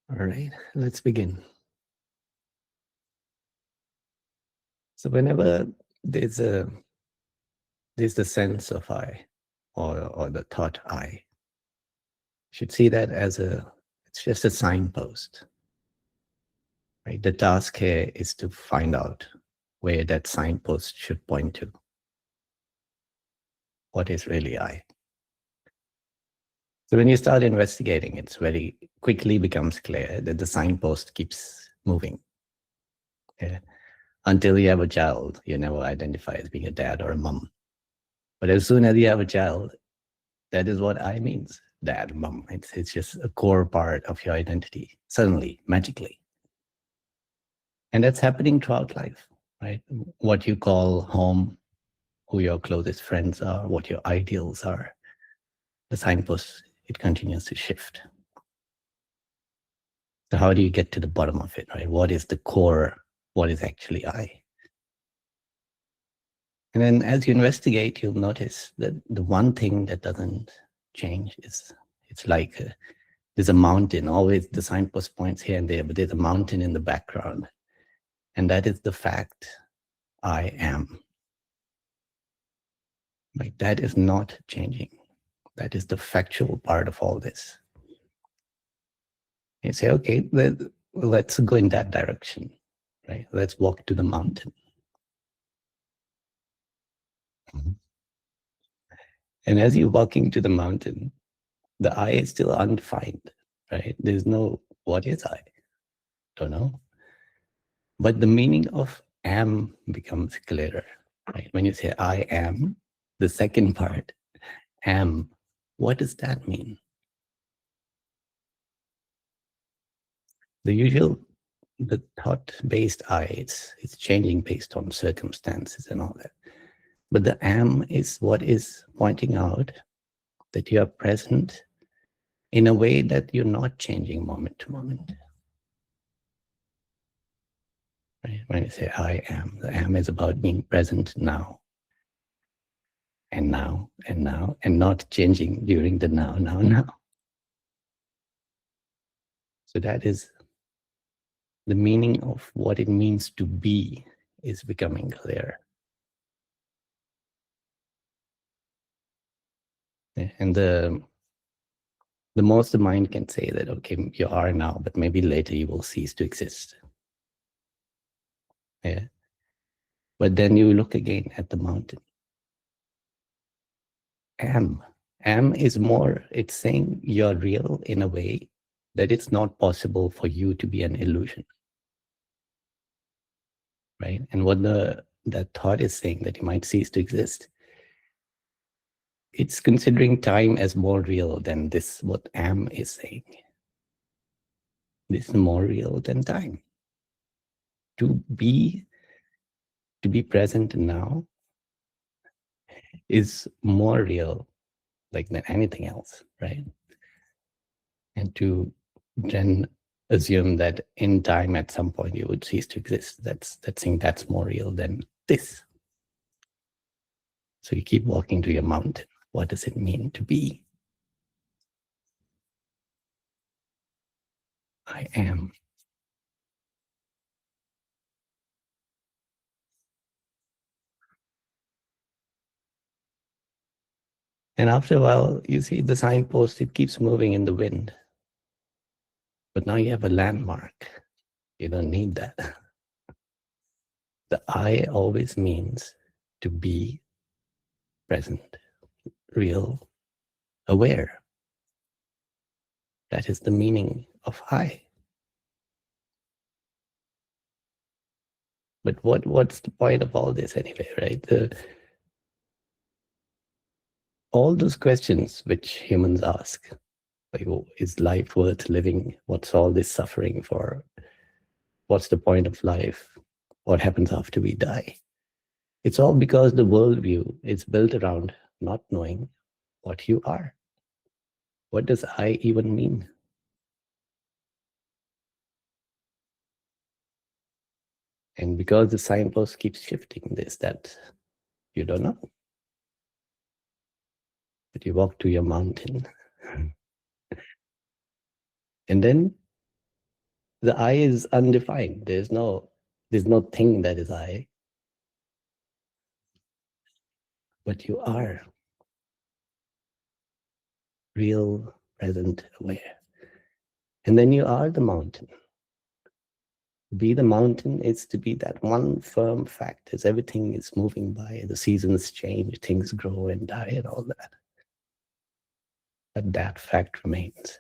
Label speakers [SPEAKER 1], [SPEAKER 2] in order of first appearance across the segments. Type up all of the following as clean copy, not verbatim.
[SPEAKER 1] All right, let's begin. So whenever there's a there's the sense of I, or the thought I, you should see that as it's just a signpost. Right? The task here is to find out where that signpost should point to. What is really I? So when you start investigating, it's very quickly becomes clear that the signpost keeps moving. Yeah. Until you have a child, you never identify as being a dad or a mom. But as soon as you have a child, that is what I means. Dad, mom. It's just a core part of your identity, suddenly, magically. And that's happening throughout life, right? What you call home, who your closest friends are, what your ideals are, the signpost, it continues to shift. So how do you get to the bottom of it, right? What is the core? What is actually I? And then as you investigate, you'll notice that the one thing that doesn't change is it's like there's a mountain. Always the signpost points here and there, but there's a mountain in the background. And that is the fact I am. Like that is not changing. That is the factual part of all this. You say, okay, let's go in that direction, right? Let's walk to the mountain. Mhm. And as you're walking to the mountain, the I is still undefined, right? There's no, what is I? Don't know. But the meaning of am becomes clearer, right? When you say I am, the second part, am, what does that mean? The thought-based I, it's changing based on circumstances and all that. But the am is what is pointing out that you are present in a way that you're not changing moment to moment. Right? When you say I am, the am is about being present now. And now, and now, and not changing during the now, now, now. So that is the meaning of what it means to be is becoming clear. And the most the mind can say that, okay, you are now, but maybe later you will cease to exist. Yeah. But then you look again at the mountain. Am is more, it's saying you're real in a way that it's not possible for you to be an illusion. Right? And what that thought is saying that you might cease to exist, it's considering time as more real than this, what am is saying. This is more real than time. To be present now is more real like than anything else, right? And to then assume that in time at some point you would cease to exist, that's saying that's more real than this. So you keep walking to your mountain. What does it mean to be? I am. And after a while, you see the signpost, it keeps moving in the wind. But now you have a landmark. You don't need that. The I always means to be present, real, aware. That is the meaning of I. But what's the point of all this anyway, right? All those questions which humans ask, like, oh, is life worth living? What's all this suffering for? What's the point of life? What happens after we die? It's all because the worldview is built around not knowing what you are. What does I even mean? And because the signpost keeps shifting this, that you don't know. But you walk to your mountain. And then The I is undefined. There's no thing that is I, but you are real, present, aware. And then you are the mountain. Be the mountain is to be that one firm fact as everything is moving by, the seasons change, things grow and die and all that. But that fact remains.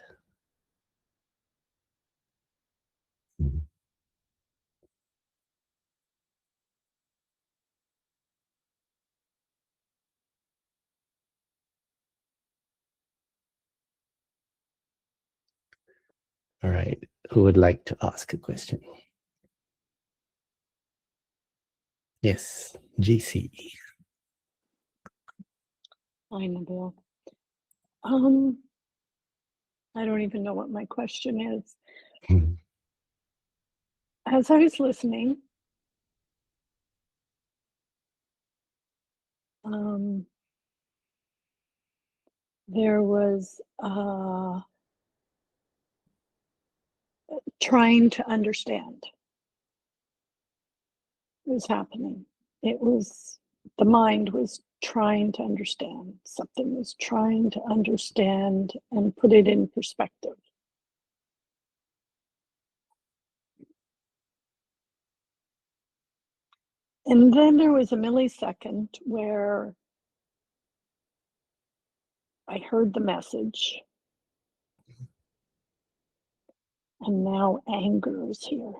[SPEAKER 1] All right. Who would like to ask a question? Yes, GC.
[SPEAKER 2] Hi, Nabil. I don't even know what my question is. As I was listening, there was trying to understand what was happening. It was, the mind was trying to understand. Something was trying to understand and put it in perspective. And then there was a millisecond where I heard the message, and now anger is here.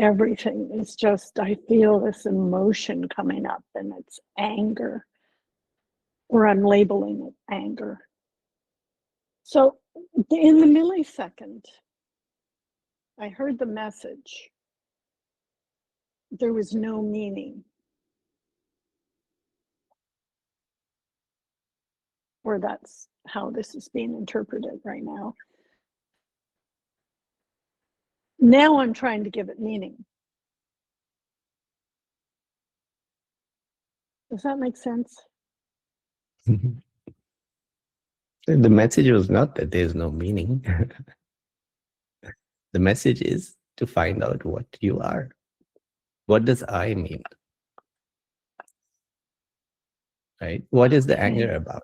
[SPEAKER 2] Everything is just, I feel this emotion coming up, and it's anger, or I'm labeling it anger. So in the millisecond, I heard the message. There was no meaning, or that's how this is being interpreted right now. Now I'm trying to give it meaning. Does that make sense?
[SPEAKER 1] The message was not that there's no meaning. The message is to find out what you are. What does I mean? Right? What is the anger about?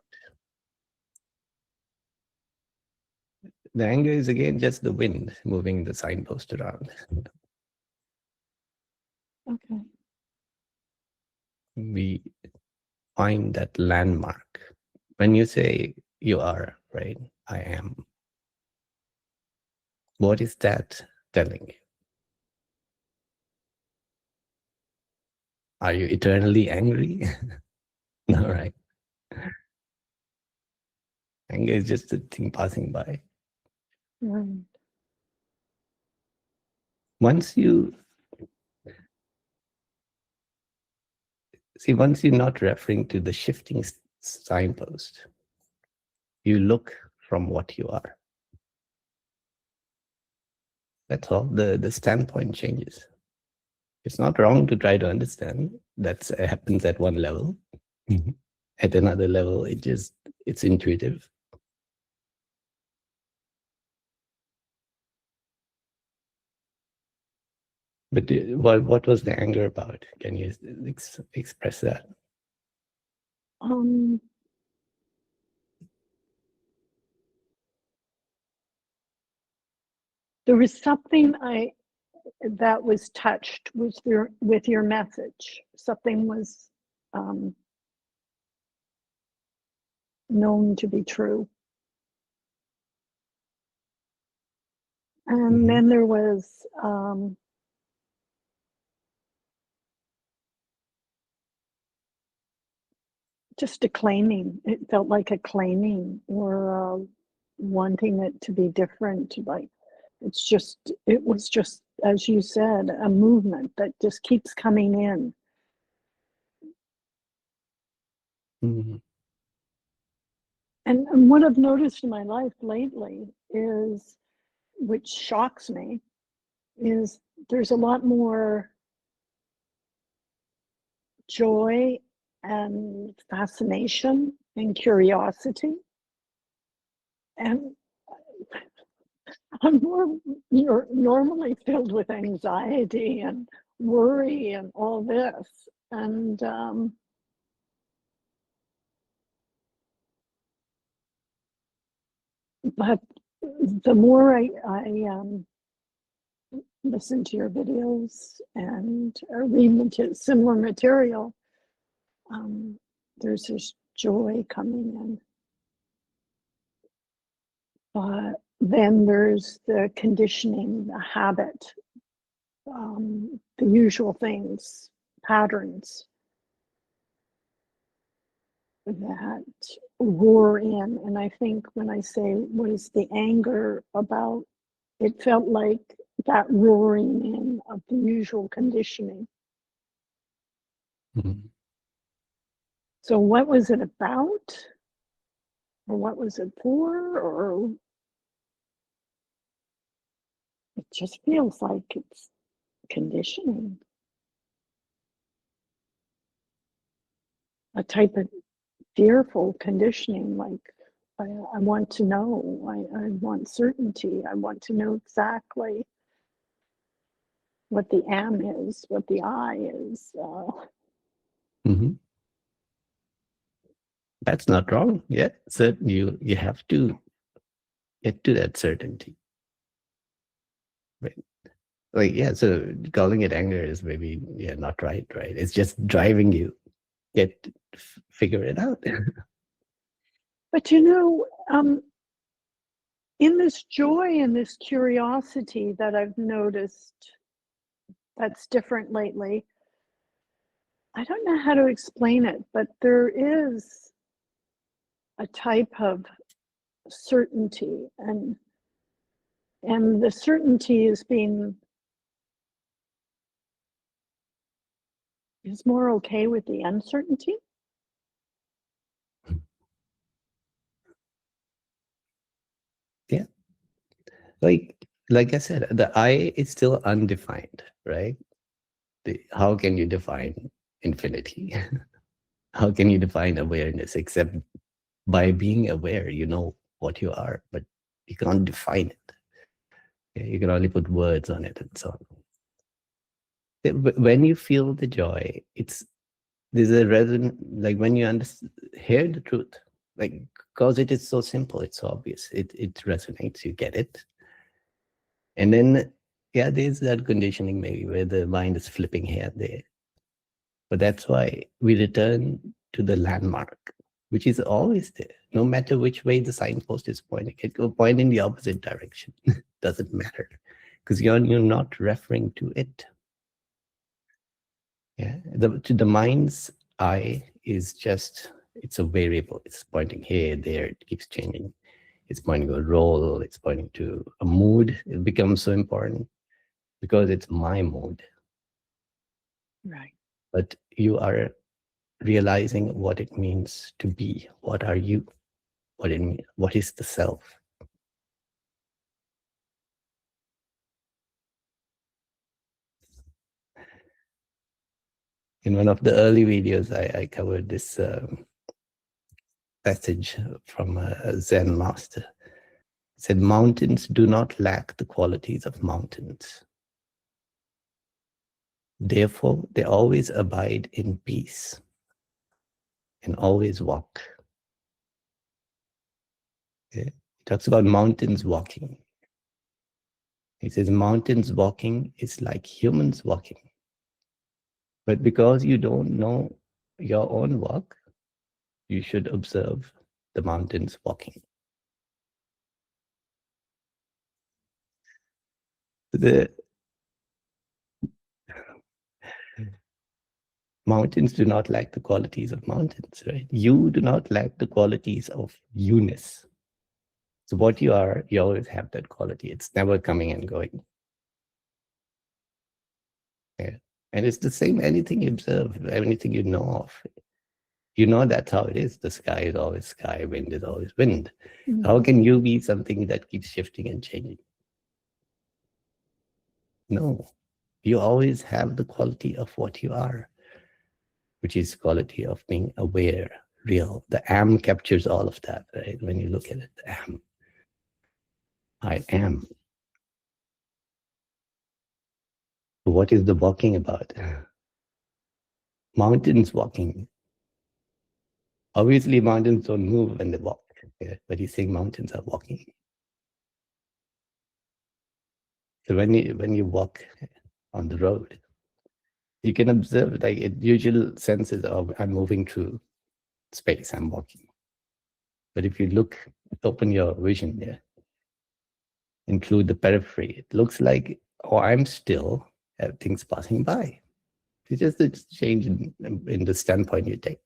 [SPEAKER 1] The anger is again just the wind moving the signpost around.
[SPEAKER 2] Okay.
[SPEAKER 1] We find that landmark. When you say you are, right? I am. What is that telling you? Are you eternally angry? No, right? Anger is just a thing passing by.
[SPEAKER 2] Right.
[SPEAKER 1] Once you're not referring to the shifting signpost, you look from what you are. That's all. The standpoint changes. It's not wrong to try to understand. That happens at one level. Mm-hmm. At another level, it's intuitive. But what was the anger about? Can you express that?
[SPEAKER 2] There was something that was touched with your message. Something was known to be true. And then there was just a claiming. It felt like a claiming, or wanting it to be different. Like it was just, as you said, a movement that just keeps coming in.
[SPEAKER 1] Mm-hmm.
[SPEAKER 2] And what I've noticed in my life lately is, which shocks me, is there's a lot more joy and fascination and curiosity. And I'm you're normally filled with anxiety and worry and all this. And but the more I listen to your videos and read similar material, there's this joy coming in. But then there's the conditioning, the habit, the usual things, patterns that roar in. And I think when I say, what is the anger about? It felt like that roaring in of the usual conditioning.
[SPEAKER 1] Mhm.
[SPEAKER 2] So what was it about? Or what was it for? Or it just feels like it's conditioning. A type of fearful conditioning, like I want to know, I want certainty, I want to know exactly what the am is, what the I is.
[SPEAKER 1] Mhm. That's not wrong. Yeah, so you have to get to that certainty, right? Like, yeah, so calling it anger is maybe not right. It's just driving you. Figure it out.
[SPEAKER 2] But in this joy and this curiosity that I've noticed that's different lately, I don't know how to explain it, but there is a type of certainty, and the certainty is more okay with the uncertainty.
[SPEAKER 1] Yeah, like I said, the I is still undefined, right? How can you define infinity? How can you define awareness except by being aware? You know what you are, but you can't define it. You can only put words on it and so on. When you feel the joy, there's a resonance, like when you hear the truth, like, because it is so simple, it's so obvious, it resonates, you get it. And then, yeah, there's that conditioning maybe where the mind is flipping here and there. But that's why we return to the landmark, which is always there, no matter which way the signpost is pointing. It could point in the opposite direction. Doesn't matter, because you're not referring to it. Yeah, the mind's eye is just, it's a variable. It's pointing here, there, it keeps changing. It's pointing to a role, it's pointing to a mood. It becomes so important because it's my mood.
[SPEAKER 2] Right.
[SPEAKER 1] But you are realizing what it means to be. What are you? What is the self? In one of the early videos, I covered this passage from a Zen master. It said, mountains do not lack the qualities of mountains. Therefore, they always abide in peace and always walk. Okay? He talks about mountains walking. He says, mountains walking is like humans walking. But because you don't know your own walk, you should observe the mountains walking. The mountains do not lack the qualities of mountains, right? You do not lack the qualities of you-ness. So what you are, you always have that quality. It's never coming and going. Yeah. And it's the same, anything you observe, anything you know of. You know that's how it is. The sky is always sky, wind is always wind.
[SPEAKER 2] Mm-hmm.
[SPEAKER 1] How can you be something that keeps shifting and changing? No. You always have the quality of what you are, which is quality of being aware, real. The am captures all of that, right? When you look at it, the am. I am. What is the walking about? Mountains walking. Obviously, mountains don't move when they walk, but he's saying mountains are walking. So when you walk on the road, you can observe like usual senses of I'm moving through space, I'm walking. But if you look, open your vision there, include the periphery, it looks like, oh, I'm still, everything's passing by. It's just a change in the standpoint you take.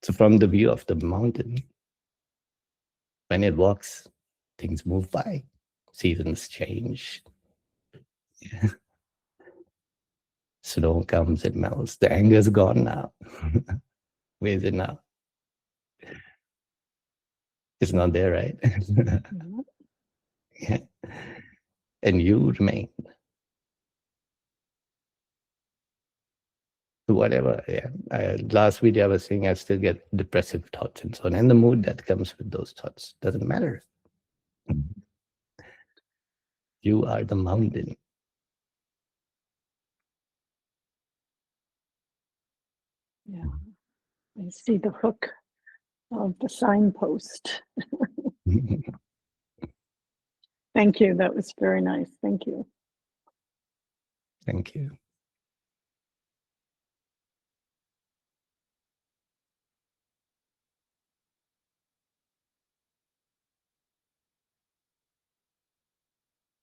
[SPEAKER 1] So from the view of the mountain, when it walks, things move by, seasons change. Yeah. Snow comes, it melts. The anger's gone now. Where is it now? It's not there, right? Yeah. And you remain. Whatever, yeah. Last video I was saying I still get depressive thoughts and so on. And the mood that comes with those thoughts doesn't matter. You are the mountain.
[SPEAKER 2] Yeah, I see the hook of the signpost. Thank you. That was very nice. Thank you.
[SPEAKER 1] Thank you.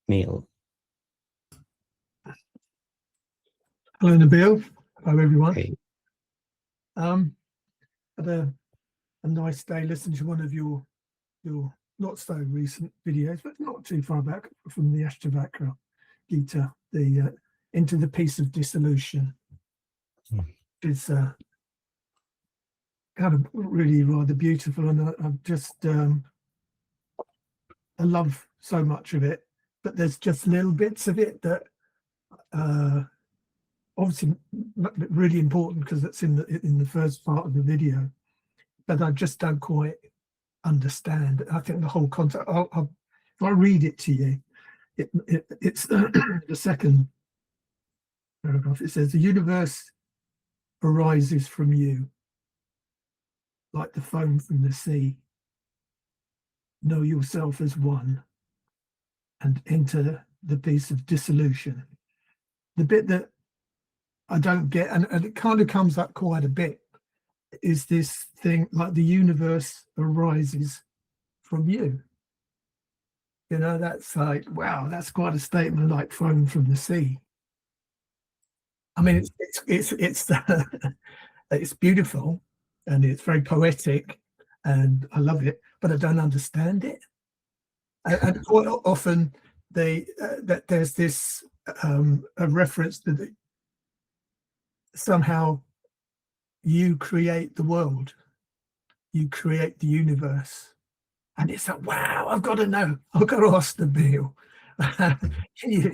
[SPEAKER 1] Neil.
[SPEAKER 3] Hello, Nabil. Hello, everyone.
[SPEAKER 1] Hey.
[SPEAKER 3] Had a nice day listening to one of your not so recent videos, but not too far back, from the Ashtavakra Gita, the into the peace of dissolution. It's kind of really rather beautiful, and I've just I love so much of it, but there's just little bits of it that obviously really important because it's in the first part of the video, but I just don't quite understand. I think the whole concept. If I read it to you, it's the second paragraph. It says, "The universe arises from you, like the foam from the sea. Know yourself as one, and enter the peace of dissolution." The bit that I don't get, and it kind of comes up quite a bit, is this thing like the universe arises from you. You know, that's like, wow, that's quite a statement, like foam from the sea. I mean, it's it's beautiful and it's very poetic and I love it, but I don't understand it. And quite often that there's this a reference to the, somehow you create the world, you create the universe, and it's like, wow, I've got to know, I've got to ask Nabil,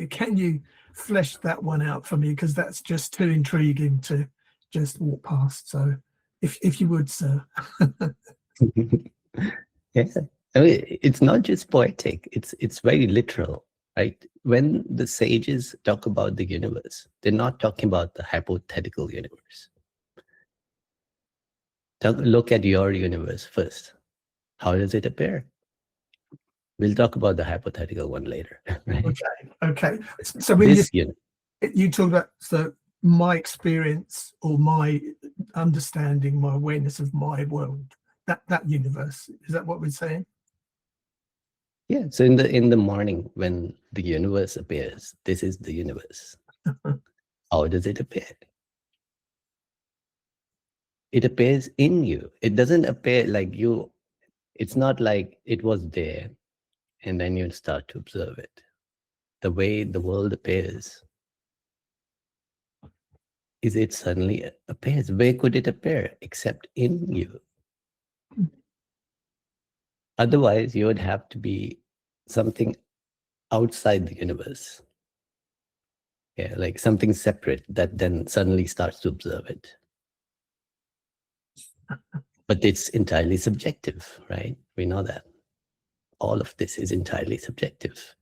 [SPEAKER 3] can you flesh that one out for me, because that's just too intriguing to just walk past. So if you would, sir.
[SPEAKER 1] Yeah, I mean, it's not just poetic, it's very literal, right? When the sages talk about the universe, they're not talking about the hypothetical universe. Look at your universe first. How does it appear? We'll talk about the hypothetical one later. Right?
[SPEAKER 3] Okay. So when
[SPEAKER 1] this
[SPEAKER 3] you talk about, so my experience or my understanding, my awareness of my world, that universe, is that what we're saying?
[SPEAKER 1] Yeah. So in the morning when the universe appears, this is the universe. How does it appear? It appears in you. It doesn't appear like you. It's not like it was there and then you start to observe it. The way the world appears is it suddenly appears. Where could it appear except in you? Otherwise, you would have to be something outside the universe. Yeah, like something separate that then suddenly starts to observe it. But it's entirely subjective, right? We know that. all of this is entirely subjective.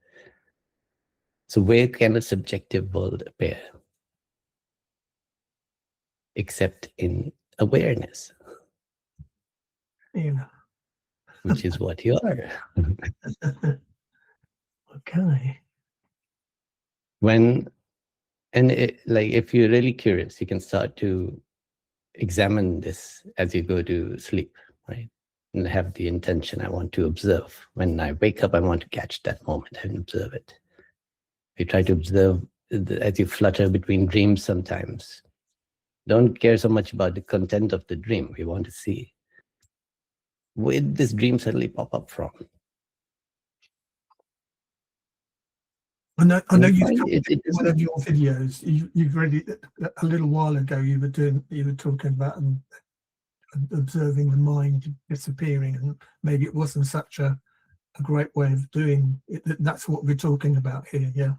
[SPEAKER 1] So where can a subjective world appear? Except in awareness,
[SPEAKER 3] Yeah.
[SPEAKER 1] which is what you are.
[SPEAKER 3] Okay.
[SPEAKER 1] Like if you're really curious, you can start to examine this as you go to sleep, right? And have the intention, I want to observe. When I wake up, I want to catch that moment and observe it. You try to observe as you flutter between dreams sometimes. Don't care so much about the content of the dream. We want to see where did this dream suddenly pop up from.
[SPEAKER 3] I know you've
[SPEAKER 1] Find
[SPEAKER 3] talked
[SPEAKER 1] it
[SPEAKER 3] in one of your videos. You've already, a little while ago, you were talking about observing the mind disappearing, and maybe it wasn't such a great way of doing it. That's what we're talking about here. Yeah.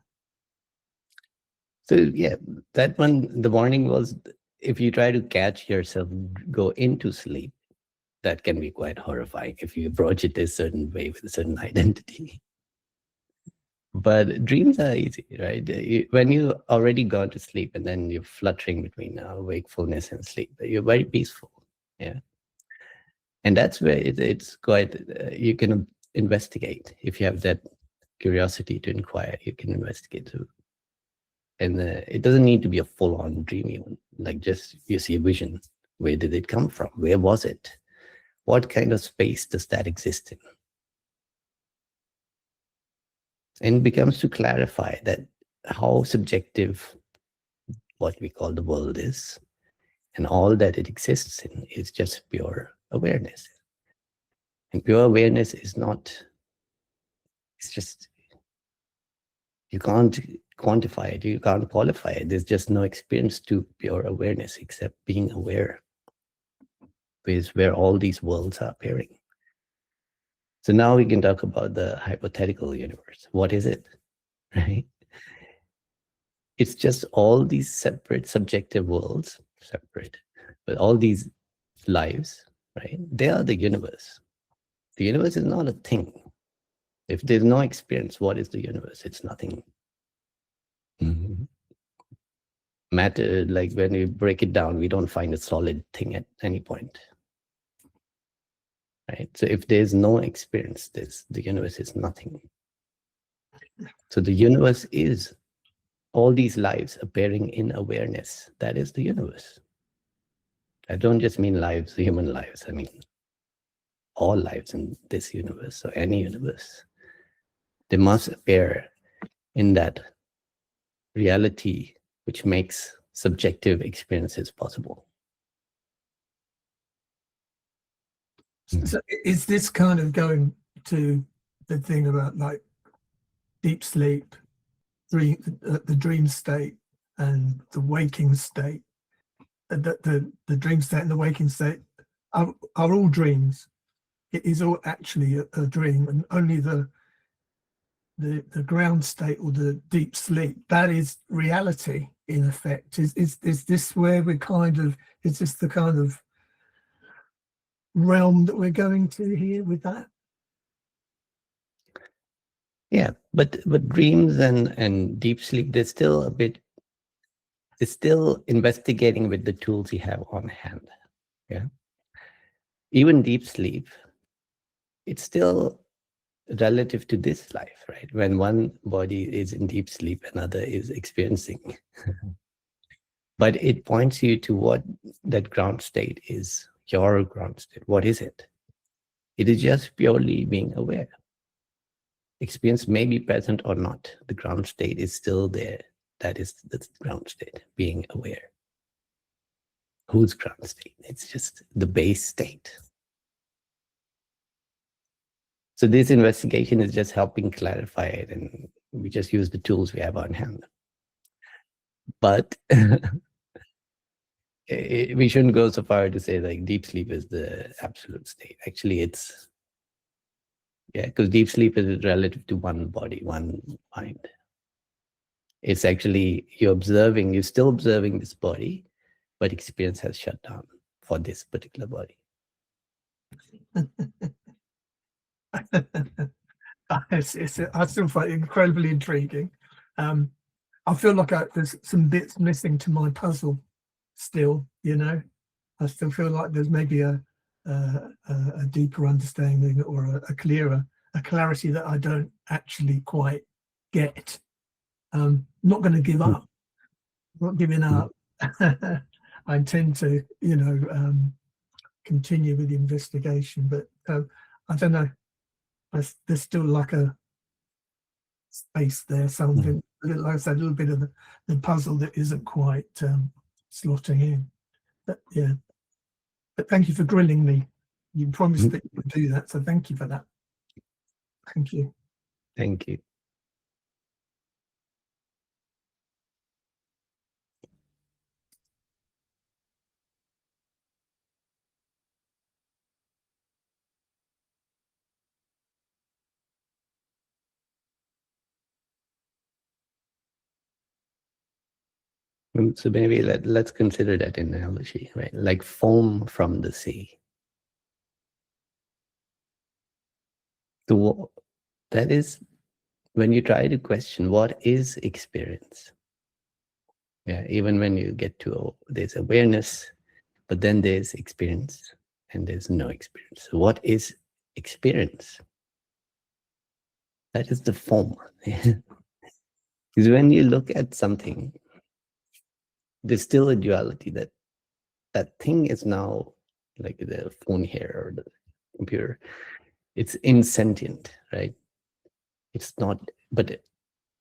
[SPEAKER 1] So yeah, that one, the warning was, if you try to catch yourself go into sleep, that can be quite horrifying if you approach it a certain way with a certain identity. But dreams are easy, right? When you already gone to sleep and then you're fluttering between wakefulness and sleep, you're very peaceful. Yeah. And that's where it's quite, you can investigate. If you have that curiosity to inquire, you can investigate too. And it doesn't need to be a full-on dream even, like just you see a vision. Where did it come from? Where was it? What kind of space does that exist in? And it becomes to clarify that how subjective what we call the world is, and all that it exists in is just pure awareness. And pure awareness is not, it's just, you can't quantify it, you can't qualify it. There's just no experience to pure awareness except being aware, is where all these worlds are appearing. So now we can talk about the hypothetical universe. What is it, right? It's just all these separate subjective worlds, separate, but all these lives, right? They are the universe. The universe is not a thing. If there's no experience, what is the universe? It's nothing. Mm-hmm. Matter, like when we break it down, we don't find a solid thing at any point. Right? So if there's no experience, the universe is nothing. So the universe is all these lives appearing in awareness. That is the universe. I don't just mean lives, human lives. I mean all lives in this universe, or any universe. They must appear in that reality which makes subjective experiences possible.
[SPEAKER 3] So is this kind of going to the thing about like deep sleep, the dream state and the waking state? The dream state and the waking state are all dreams. It is all actually a dream, and only the ground state or the deep sleep, that is reality in effect. Is this where we're kind of, is this the kind of realm that we're going to here with that?
[SPEAKER 1] Yeah, but dreams and deep sleep, they're still a bit, it's still investigating with the tools you have on hand. Yeah. Even deep sleep, it's still relative to this life, right? When one body is in deep sleep, another is experiencing. But it points you to what that ground state is, your ground state. What is it? It is just purely being aware. Experience may be present or not. The ground state is still there. That is the ground state, being aware. Whose ground state? It's just the base state. So this investigation is just helping clarify it, and we just use the tools we have on hand. But we shouldn't go so far to say like deep sleep is the absolute state. Actually, it's, yeah, because deep sleep is relative to one body, one mind. It's actually, you're still observing this body, but experience has shut down for this particular body.
[SPEAKER 3] I still find it incredibly intriguing. I feel like there's some bits missing to my puzzle still, you know. I still feel like there's maybe a deeper understanding or a clarity that I don't actually quite get. Not going to give up, not giving up. I intend to, you know, continue with the investigation, but I don't know. There's still like a space there, something, like I said, a little bit of the puzzle that isn't quite slotting in. But yeah, but thank you for grilling me. You promised that you would do that, so thank you for that. Thank you.
[SPEAKER 1] Thank you. So maybe let's consider that analogy, right? Like foam from the sea. That is when you try to question what is experience. Yeah, even when you get to there's awareness, but then there's experience and there's no experience. So what is experience? That is the form. Because when you look at something, there's still a duality that thing is now like the phone here or the computer. It's insentient, right? It's not, but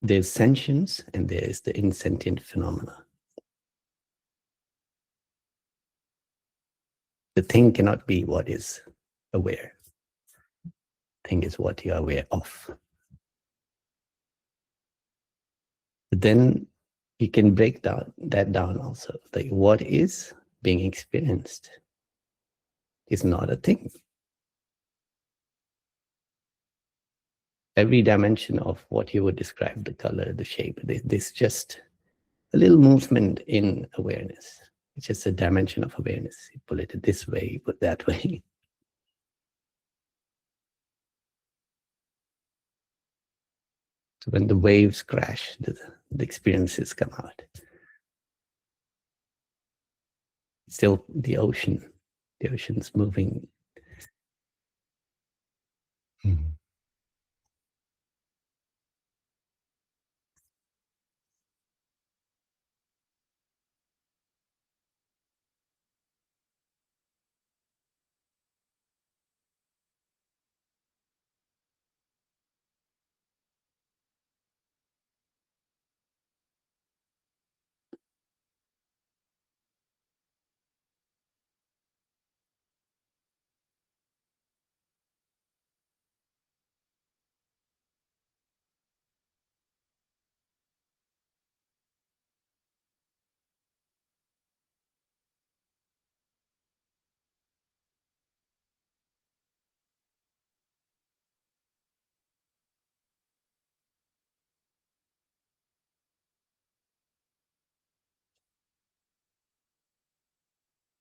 [SPEAKER 1] there's sentience and there's the insentient phenomena. The thing cannot be what is aware. Thing is what you are aware of. But then you can break that down also. Like what is being experienced is not a thing. Every dimension of what you would describe, the color, the shape, this just a little movement in awareness. It's just a dimension of awareness. You pull it this way, you put that way. So when the waves crash, the experiences come out. Still the ocean's moving.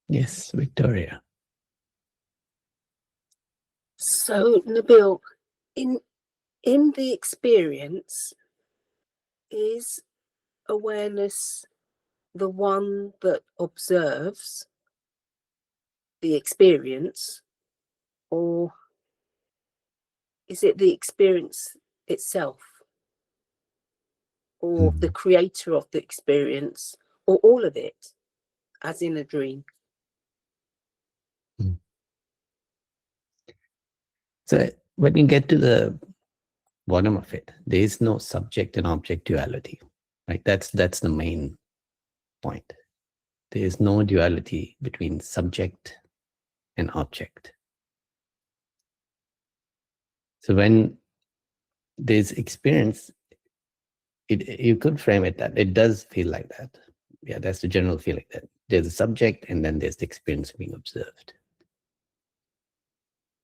[SPEAKER 1] Yes, Victoria.
[SPEAKER 4] So, Nabil, in the experience, is awareness the one that observes the experience, or is it the experience itself, or the creator of the experience, or all of it, as in a dream?
[SPEAKER 1] So when you get to the bottom of it, there is no subject and object duality. Right? That's the main point. There is no duality between subject and object. So when there's experience, you could frame it that it does feel like that. Yeah, that's the general feeling that there's a subject and then there's the experience being observed.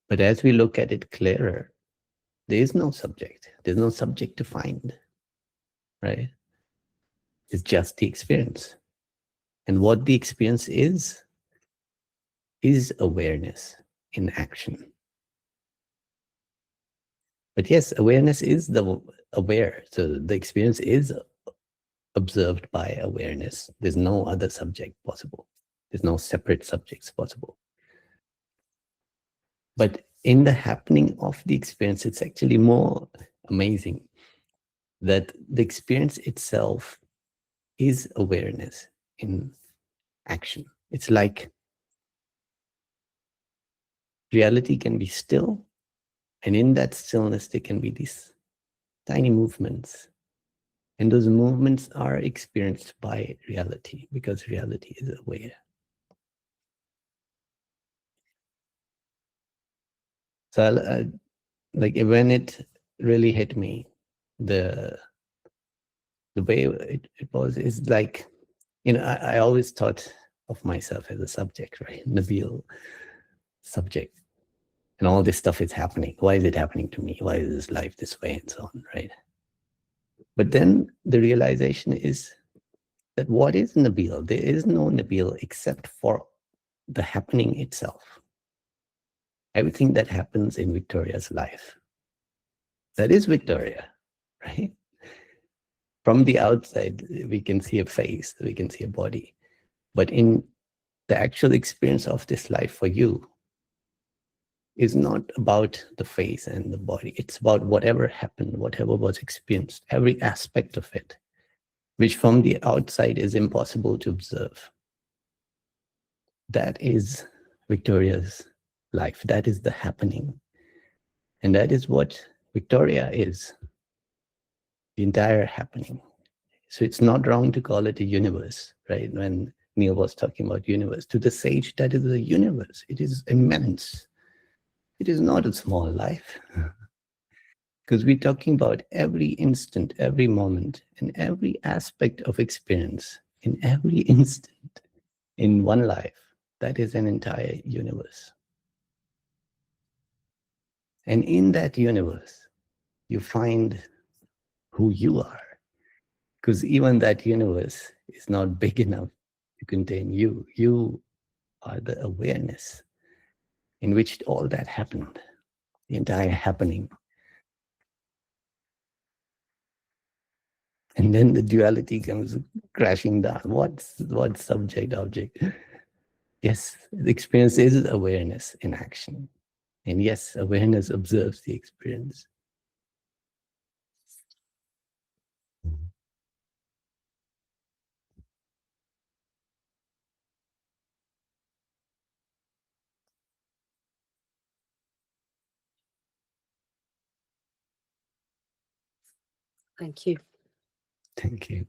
[SPEAKER 1] But as we look at it clearer, there is no subject. There's no subject to find, right? It's just the experience. And what the experience is awareness in action. But yes, awareness is the aware. So the experience is observed by awareness. There's no other subject possible. There's no separate subjects possible. But in the happening of the experience, it's actually more amazing that the experience itself is awareness in action. It's like reality can be still, and in that stillness, there can be these tiny movements. And those movements are experienced by reality because reality is aware. So like when it really hit me, the way it was is like, I always thought of myself as a subject, right? Nabil, subject. And all this stuff is happening. Why is it happening to me? Why is this life this way and so on, right? But then the realization is that what is Nabil? There is no Nabil except for the happening itself. Everything that happens in Victoria's life, that is Victoria, right? From the outside, we can see a face, we can see a body. But in the actual experience of this life for you is not about the face and the body. It's about whatever happened, whatever was experienced, every aspect of it, which from the outside is impossible to observe. That is Victoria's life. That is the happening. And that is what Victoria is, the entire happening. So it's not wrong to call it a universe, right? When Neil was talking about universe, to the sage, that is a universe. It is immense. It is not a small life. Because we're talking about every instant, every moment, and every aspect of experience in every instant in one life. That is an entire universe. And in that universe, you find who you are. Because even that universe is not big enough to contain you. You are the awareness in which all that happened, the entire happening. And then the duality comes crashing down. What's subject, object? Yes, the experience is awareness in action. And yes, awareness observes the experience.
[SPEAKER 4] Thank you.
[SPEAKER 1] Thank you.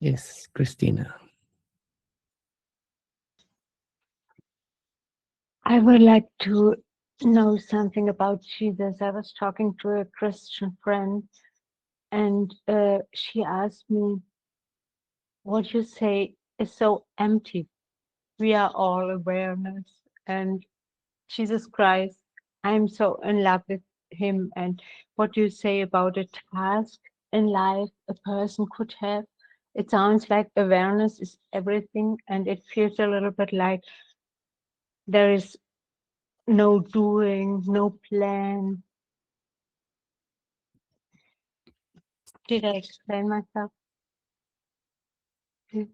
[SPEAKER 1] Yes, Christina.
[SPEAKER 5] I would like to know something about Jesus. I was talking to a Christian friend, and she asked me, what you say is so empty. We are all awareness, and Jesus Christ, I'm so in love with him. And what you say about a task in life a person could have, it sounds like awareness is everything, and it feels a little bit like there is no doing, no plan. Did I explain myself?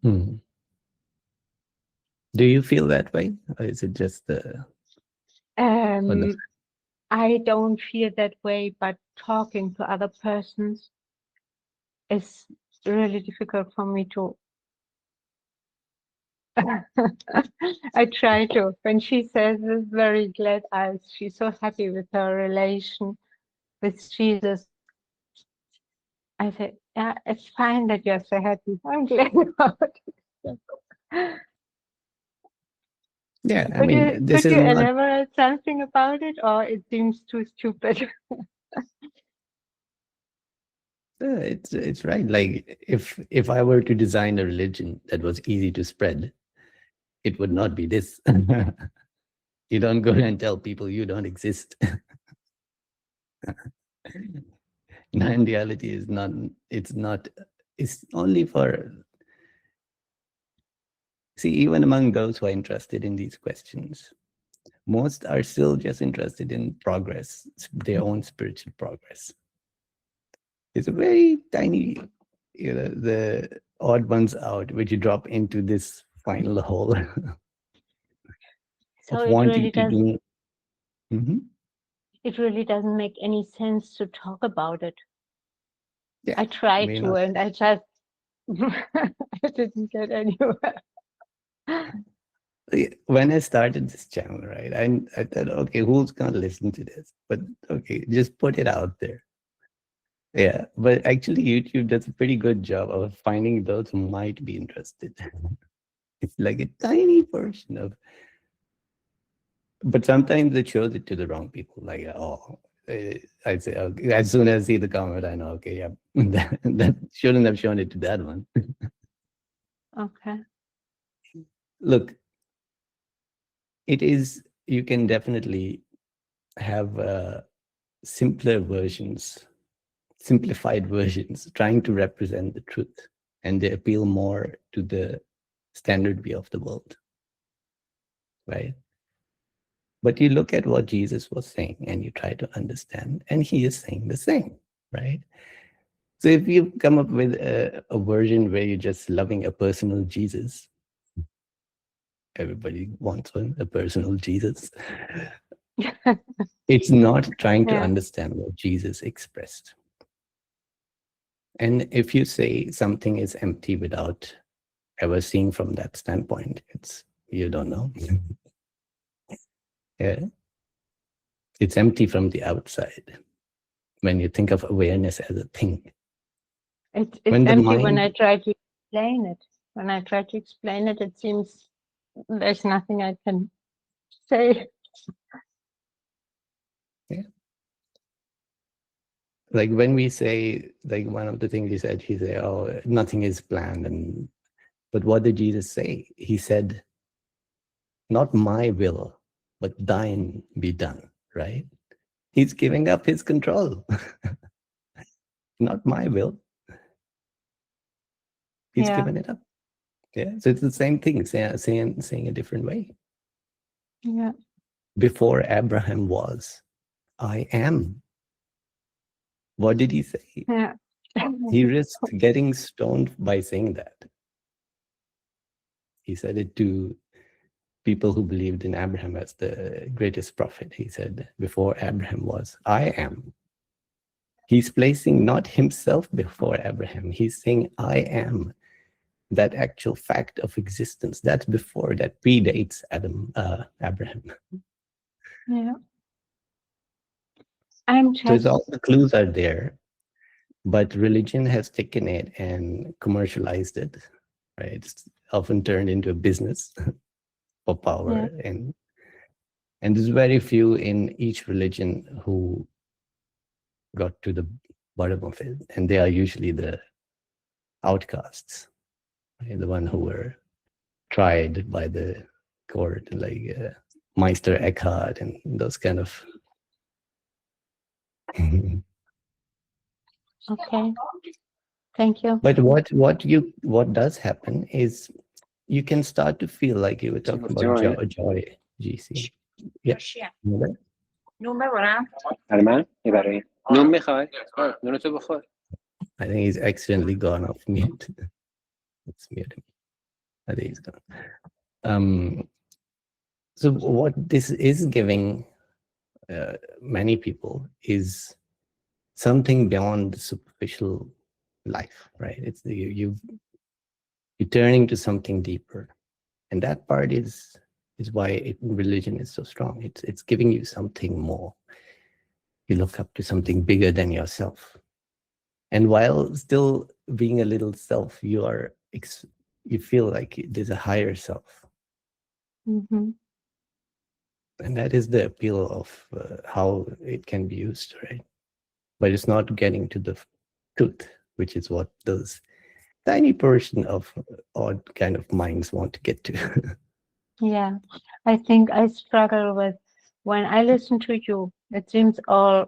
[SPEAKER 1] Hmm. Do you feel that way, or is it just the?
[SPEAKER 5] I don't feel that way, but talking to other persons is really difficult for me to. I try to. When she says this very glad eyes, she's so happy with her relation with Jesus. I say, yeah, it's fine that you're so happy. I'm glad about it.
[SPEAKER 1] Yeah, I mean, this
[SPEAKER 5] Could
[SPEAKER 1] is
[SPEAKER 5] you
[SPEAKER 1] not.
[SPEAKER 5] elaborate something about it, or it seems too stupid?
[SPEAKER 1] It's right. Like if I were to design a religion that was easy to spread, it would not be this. You don't go and tell people you don't exist. Non-duality is not. It's not. It's only for. See, even among those who are interested in these questions, most are still just interested in progress, their own spiritual progress. It's a very tiny, the odd ones out, which you drop into this final hole
[SPEAKER 5] So
[SPEAKER 1] of
[SPEAKER 5] it
[SPEAKER 1] wanting
[SPEAKER 5] really
[SPEAKER 1] to
[SPEAKER 5] does.
[SPEAKER 1] do. Mhm.
[SPEAKER 5] It really doesn't make any sense to talk about it.
[SPEAKER 1] Yeah,
[SPEAKER 5] I tried
[SPEAKER 1] may
[SPEAKER 5] to,
[SPEAKER 1] not.
[SPEAKER 5] and I just I didn't get anywhere.
[SPEAKER 1] When I started this channel, right, I thought, okay, who's gonna listen to this? But okay, just put it out there. Yeah, but actually, YouTube does a pretty good job of finding those who might be interested. It's like a tiny portion of, but sometimes it shows it to the wrong people. Like, oh, I say, okay, as soon as I see the comment, I know, okay, yeah, that shouldn't have shown it to that one.
[SPEAKER 5] Okay.
[SPEAKER 1] Look, it is, you can definitely have simpler versions, simplified versions, trying to represent the truth, and they appeal more to the standard view of the world, right? But you look at what Jesus was saying and you try to understand, and he is saying the same, right? So if you come up with a version where you're just loving a personal Jesus, everybody wants one, a personal Jesus. It's not trying to
[SPEAKER 5] Yeah.
[SPEAKER 1] understand what Jesus expressed. And if you say something is empty without ever seeing from that standpoint, it's, you don't know. Yeah. It's empty from the outside. When you think of awareness as a thing,
[SPEAKER 5] It's
[SPEAKER 1] when the
[SPEAKER 5] empty when I
[SPEAKER 1] mind,
[SPEAKER 5] try to explain it. When I try to explain it, it seems there's nothing I can say.
[SPEAKER 1] yeah. Like when we say, like one of the things he said, oh, nothing is planned. And but what did Jesus say? He said, not my will, but thine be done, right? He's giving up his control. Not my will. He's
[SPEAKER 5] Yeah.
[SPEAKER 1] given it up. Yeah. So it's the same thing, saying a different way.
[SPEAKER 5] Yeah.
[SPEAKER 1] Before Abraham was, I am. What did he say?
[SPEAKER 5] Yeah.
[SPEAKER 1] He risked getting stoned by saying that. He said it to people who believed in Abraham as the greatest prophet. He said, before Abraham was, I am. He's placing not himself before Abraham. He's saying, I am. That actual fact of existence, that's before, that predates Abraham.
[SPEAKER 5] Yeah. I'm
[SPEAKER 1] So it's
[SPEAKER 5] just
[SPEAKER 1] all the clues are there. But religion has taken it and commercialized it, right? It's often turned into a business for power, and there's very few in each religion who got to the bottom of it, and they are usually the outcasts, right? The one who were tried by the court, like Meister Eckhart and those kind of.
[SPEAKER 5] Okay. Thank you.
[SPEAKER 1] But what does happen is you can start to feel like you were talking about joy, GC. Yeah. You know that?
[SPEAKER 6] نون ببرم؟ برای من؟ یا برای نون میخوای؟ نون تو بخور.
[SPEAKER 1] I think he's accidentally gone off mute. Let's mute him. I think he's gone. So what this is giving many people is something beyond the superficial life, right? It's you're turning to something deeper, and that part is why religion is so strong. It's giving you something more. You look up to something bigger than yourself, and while still being a little self, you feel like there's a higher self.
[SPEAKER 5] Mm-hmm.
[SPEAKER 1] And that is the appeal of how it can be used, right? But it's not getting to the truth, which is what those tiny portion of odd kind of minds want to get to.
[SPEAKER 5] Yeah, I think I struggle with when I listen to you. It seems all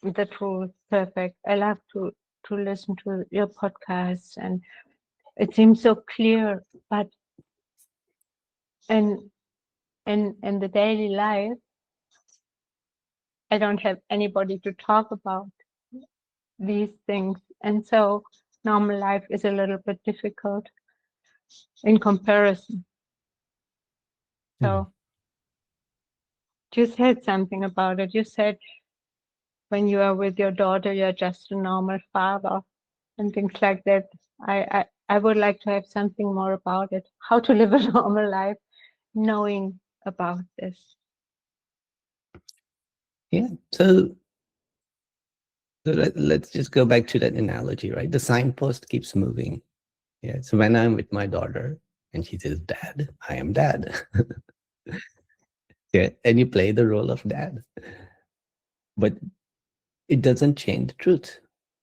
[SPEAKER 5] the truth perfect. I love to listen to your podcasts, and it seems so clear. But in the daily life, I don't have anybody to talk about these things, and so normal life is a little bit difficult in comparison. So you said something about it. You said when you are with your daughter, you're just a normal father and things like that. I would like to have something more about it. How to live a normal life, knowing about this.
[SPEAKER 1] Yeah. So let's just go back to that analogy, right? The signpost keeps moving. Yeah. So when I'm with my daughter and she says, "Dad, I am Dad." Yeah. And you play the role of dad. But it doesn't change the truth.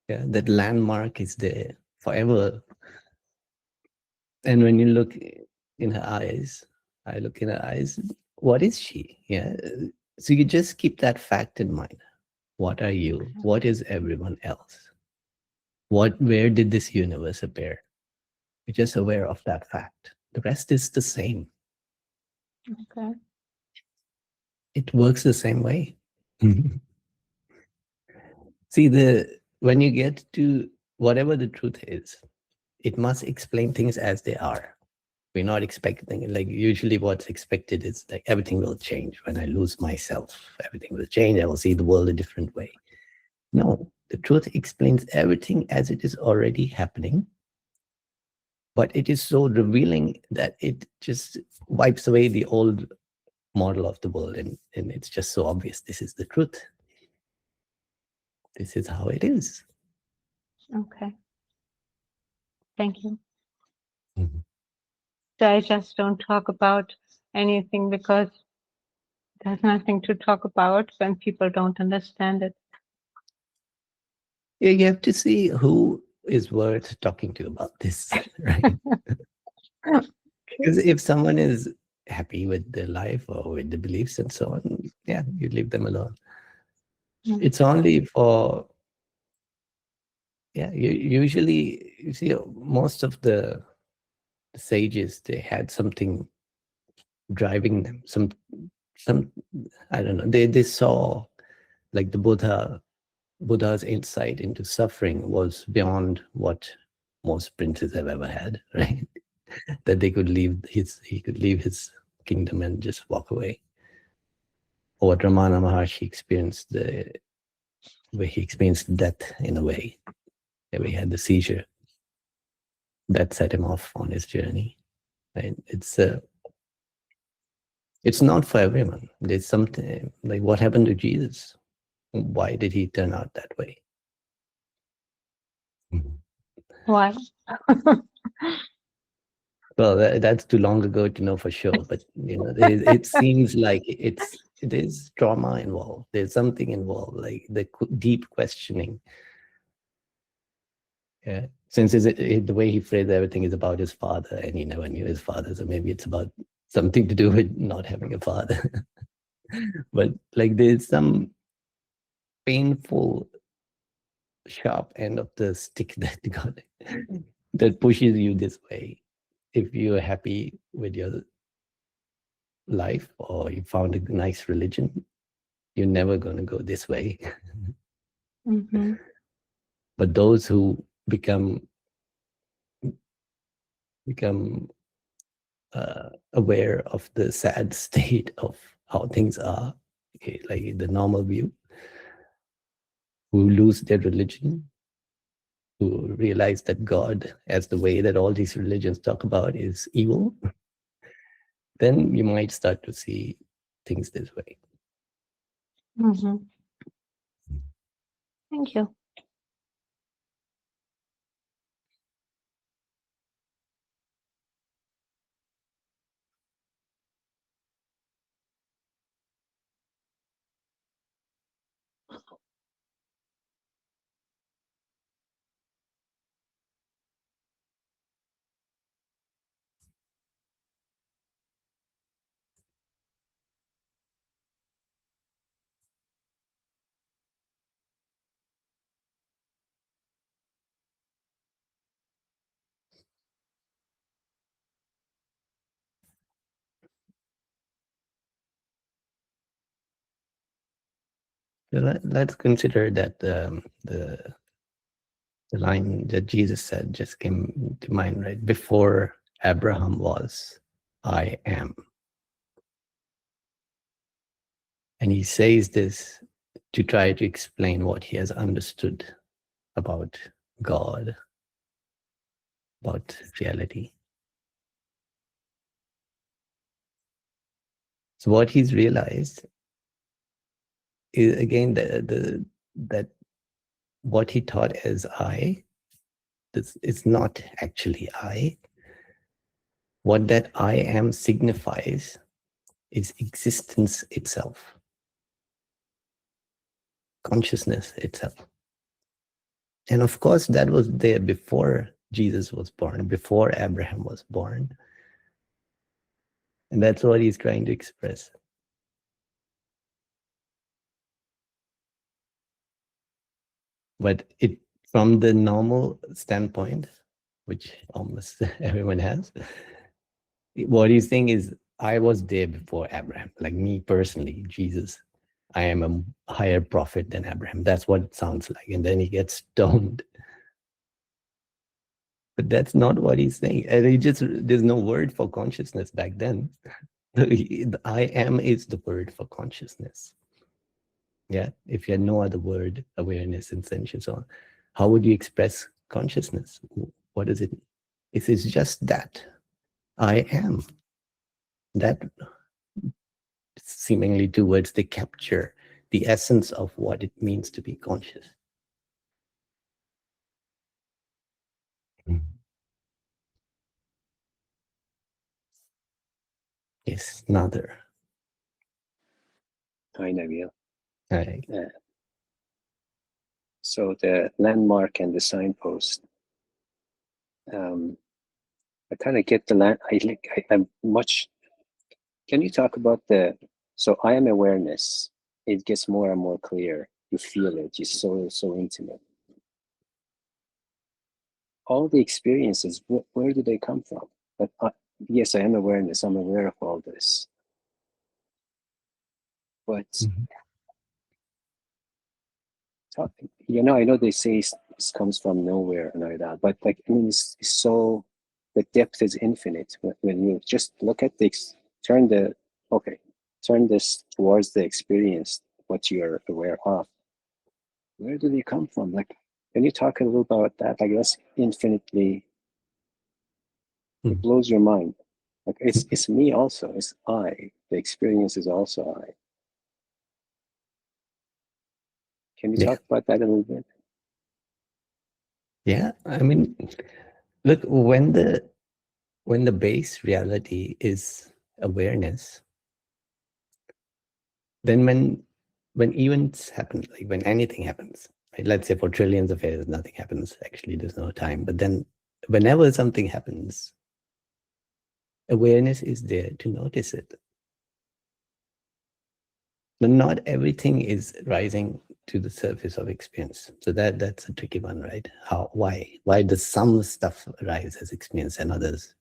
[SPEAKER 1] Yeah. That landmark is there forever. And when you look in her eyes, I look in her eyes, what is she? Yeah. So you just keep that fact in mind. What are you? What is everyone else? Where did this universe appear? You're just aware of that fact. The rest is the same.
[SPEAKER 5] Okay.
[SPEAKER 1] It works the same way. See, when you get to whatever the truth is, it must explain things as they are. We're not expecting, like usually what's expected is like everything will change when I lose myself. Everything will change. I will see the world a different way. No, the truth explains everything as it is already happening. But it is so revealing that it just wipes away the old model of the world. And it's just so obvious. This is the truth. This is how it is.
[SPEAKER 5] Okay. Thank you.
[SPEAKER 1] Mhm.
[SPEAKER 5] So I just don't talk about anything because there's nothing to talk about when people don't understand it.
[SPEAKER 1] Yeah, you have to see who is worth talking to about this, right? Because if someone is happy with their life or with the beliefs and so on, yeah, you leave them alone.
[SPEAKER 5] Mm.
[SPEAKER 1] It's only for, yeah, usually, you see, most of the sages, they had something driving them, some, I don't know, they saw like the Buddha's insight into suffering was beyond what most princes have ever had, right? That he could leave his kingdom and just walk away. Or what Ramana Maharshi experienced, the way he experienced death in a way, the way he had the seizure, that set him off on his journey. Right? It's not for everyone. There's something like what happened to Jesus. Why did he turn out that way?
[SPEAKER 5] Why?
[SPEAKER 1] Well, that's too long ago to know for sure, but it seems like it is trauma involved. There's something involved, like the deep questioning. Yeah, since the way he phrased everything is about his father, and he never knew his father, so maybe it's about something to do with not having a father. But like there's some painful sharp end of the stick that pushes you this way. If you're happy with your life or you found a nice religion, you're never going to go this way.
[SPEAKER 5] Mm-hmm.
[SPEAKER 1] But those who become aware of the sad state of how things are, like the normal view, who lose their religion, who realize that God, as the way that all these religions talk about, is evil, then you might start to see things this way.
[SPEAKER 5] Mm-hmm. Thank you.
[SPEAKER 1] So let's consider that the line that Jesus said just came to mind, right? Before Abraham was, I am. And he says this to try to explain what he has understood about God, about reality. So what he's realized is, again, that what he taught as I, this is not actually I. What that I am signifies is existence itself, consciousness itself. And of course, that was there before Jesus was born, before Abraham was born. And that's what he's trying to express. But from the normal standpoint, which almost everyone has, what he's saying is, I was there before Abraham. Like me personally, Jesus, I am a higher prophet than Abraham. That's what it sounds like. And then he gets stoned. But that's not what he's saying. And there's no word for consciousness back then. The I am is the word for consciousness. Yeah. If you had no other word, awareness and sense and so on, how would you express consciousness? What is it? It's just that I am. That seemingly two words, they capture the essence of what it means to be conscious. Yes, another.
[SPEAKER 6] Hi, Nabil.
[SPEAKER 1] Right.
[SPEAKER 6] So the landmark and the signpost, I kind of get the land. I'm much. Can you talk about so I am awareness. It gets more and more clear. You feel it. It's so intimate. All the experiences, where do they come from? But yes, I am awareness. I'm aware of all this. But I know they say it comes from nowhere and all that, but like, I mean, it's so, the depth is infinite. When you just look at turn this towards the experience, what you're aware of. Where do they come from? Like, can you talk a little about that? I guess infinitely, it blows your mind. Like it's me also. It's I. The experience is also I. Can you talk about that a little bit?
[SPEAKER 1] Yeah, I mean, look, when the base reality is awareness, then when events happen, like when anything happens, right? Let's say for trillions of years, nothing happens. Actually, there's no time. But then whenever something happens, awareness is there to notice it. But not everything is rising to the surface of experience. So that's a tricky one, right? Why does some stuff rise as experience and others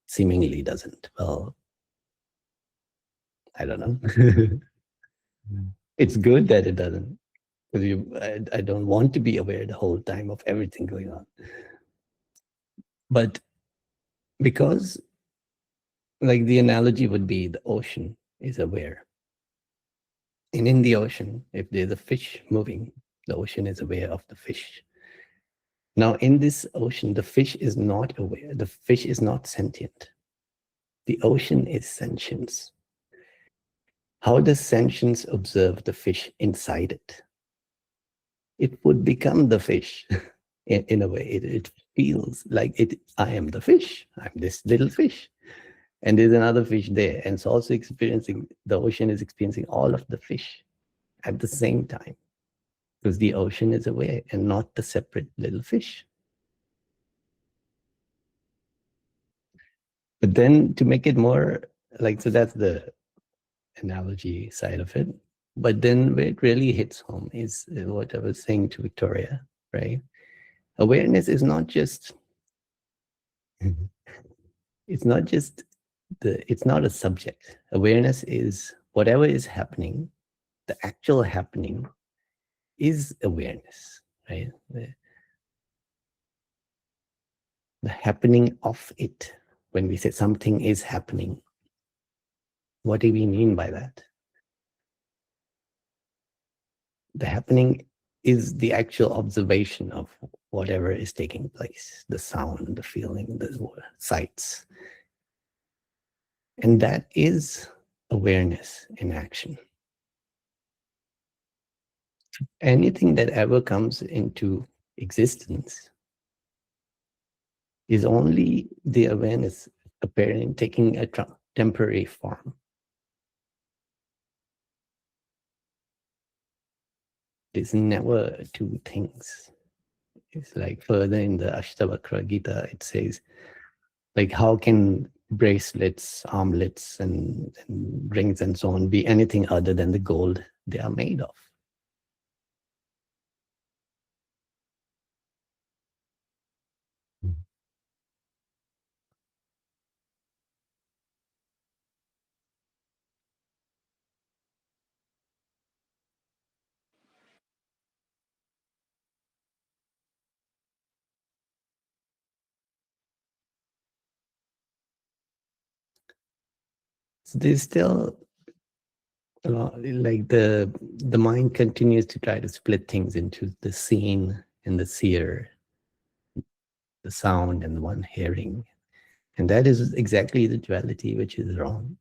[SPEAKER 1] seemingly doesn't? Well, I don't know. It's good that it doesn't, because I don't want to be aware the whole time of everything going on. But because, like, the analogy would be the ocean is aware. And in the ocean, if there's a fish moving, the ocean is aware of the fish. Now, in this ocean, the fish is not aware. The fish is not sentient. The ocean is sentience. How does sentience observe the fish inside it? It would become the fish in a way. It feels like I am the fish. I'm this little fish. And there's another fish there. And it's also experiencing, the ocean is experiencing all of the fish at the same time. Because the ocean is aware and not the separate little fish. But then to make it more like, so that's the analogy side of it. But then where it really hits home is what I was saying to Victoria, right? Awareness is not just, it's not a subject. Awareness is whatever is happening, the actual happening is awareness, right? The happening of it. When we say something is happening, what do we mean by that? The happening is the actual observation of whatever is taking place, the sound, the feeling, the sights. And that is awareness in action. Anything that ever comes into existence is only the awareness appearing, taking a temporary form. There's never two things. It's like further in the Ashtavakra Gita, it says, like, how can bracelets, armlets, and rings and so on be anything other than the gold they are made of? So there's still a lot, like the mind continues to try to split things into the seen and the seer, the sound and the one hearing. And that is exactly the duality which is wrong.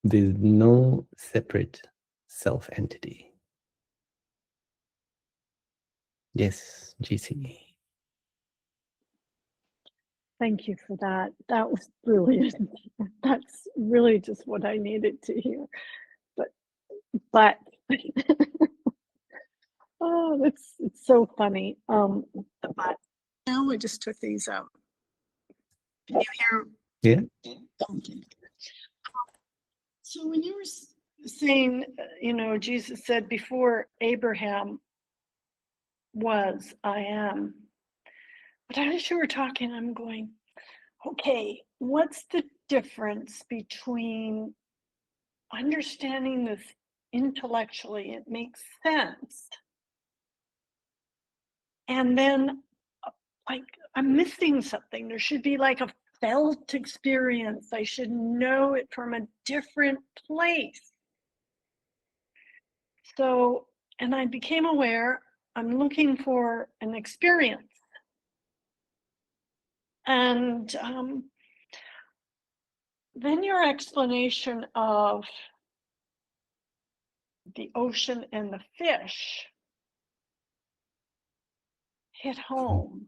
[SPEAKER 1] There's no separate self-entity. Yes, GC.
[SPEAKER 2] Thank you for that. That was brilliant. That's really just what I needed to hear. But oh, it's so funny. But now I just took these out. Can you hear?
[SPEAKER 1] Yeah.
[SPEAKER 2] Okay. So when you were saying, Jesus said before Abraham was, I am. But as you were talking, I'm going, okay, what's the difference between understanding this intellectually, it makes sense, and then like I'm missing something? There should be like a felt experience. I should know it from a different place. So, and I became aware I'm looking for an experience. And then your explanation of the ocean and the fish hit home.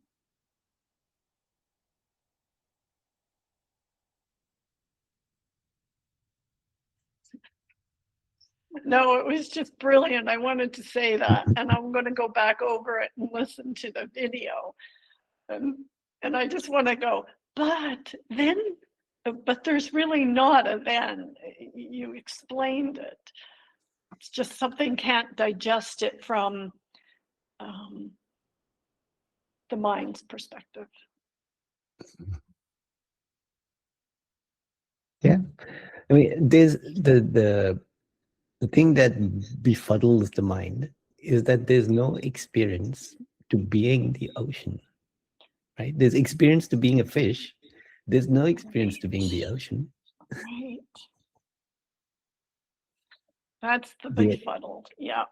[SPEAKER 2] No, it was just brilliant. I wanted to say that, and I'm going to go back over it and listen to the video. And I just want to go, but then, but there's really not a then. You explained it. It's just something can't digest it from the mind's perspective.
[SPEAKER 1] Yeah, I mean, there's the thing that befuddles the mind is that there's no experience to being the ocean, right? There's experience to being a fish. There's no experience to being the ocean.
[SPEAKER 2] Right. That's the
[SPEAKER 1] Yeah.
[SPEAKER 2] befuddle. Yeah.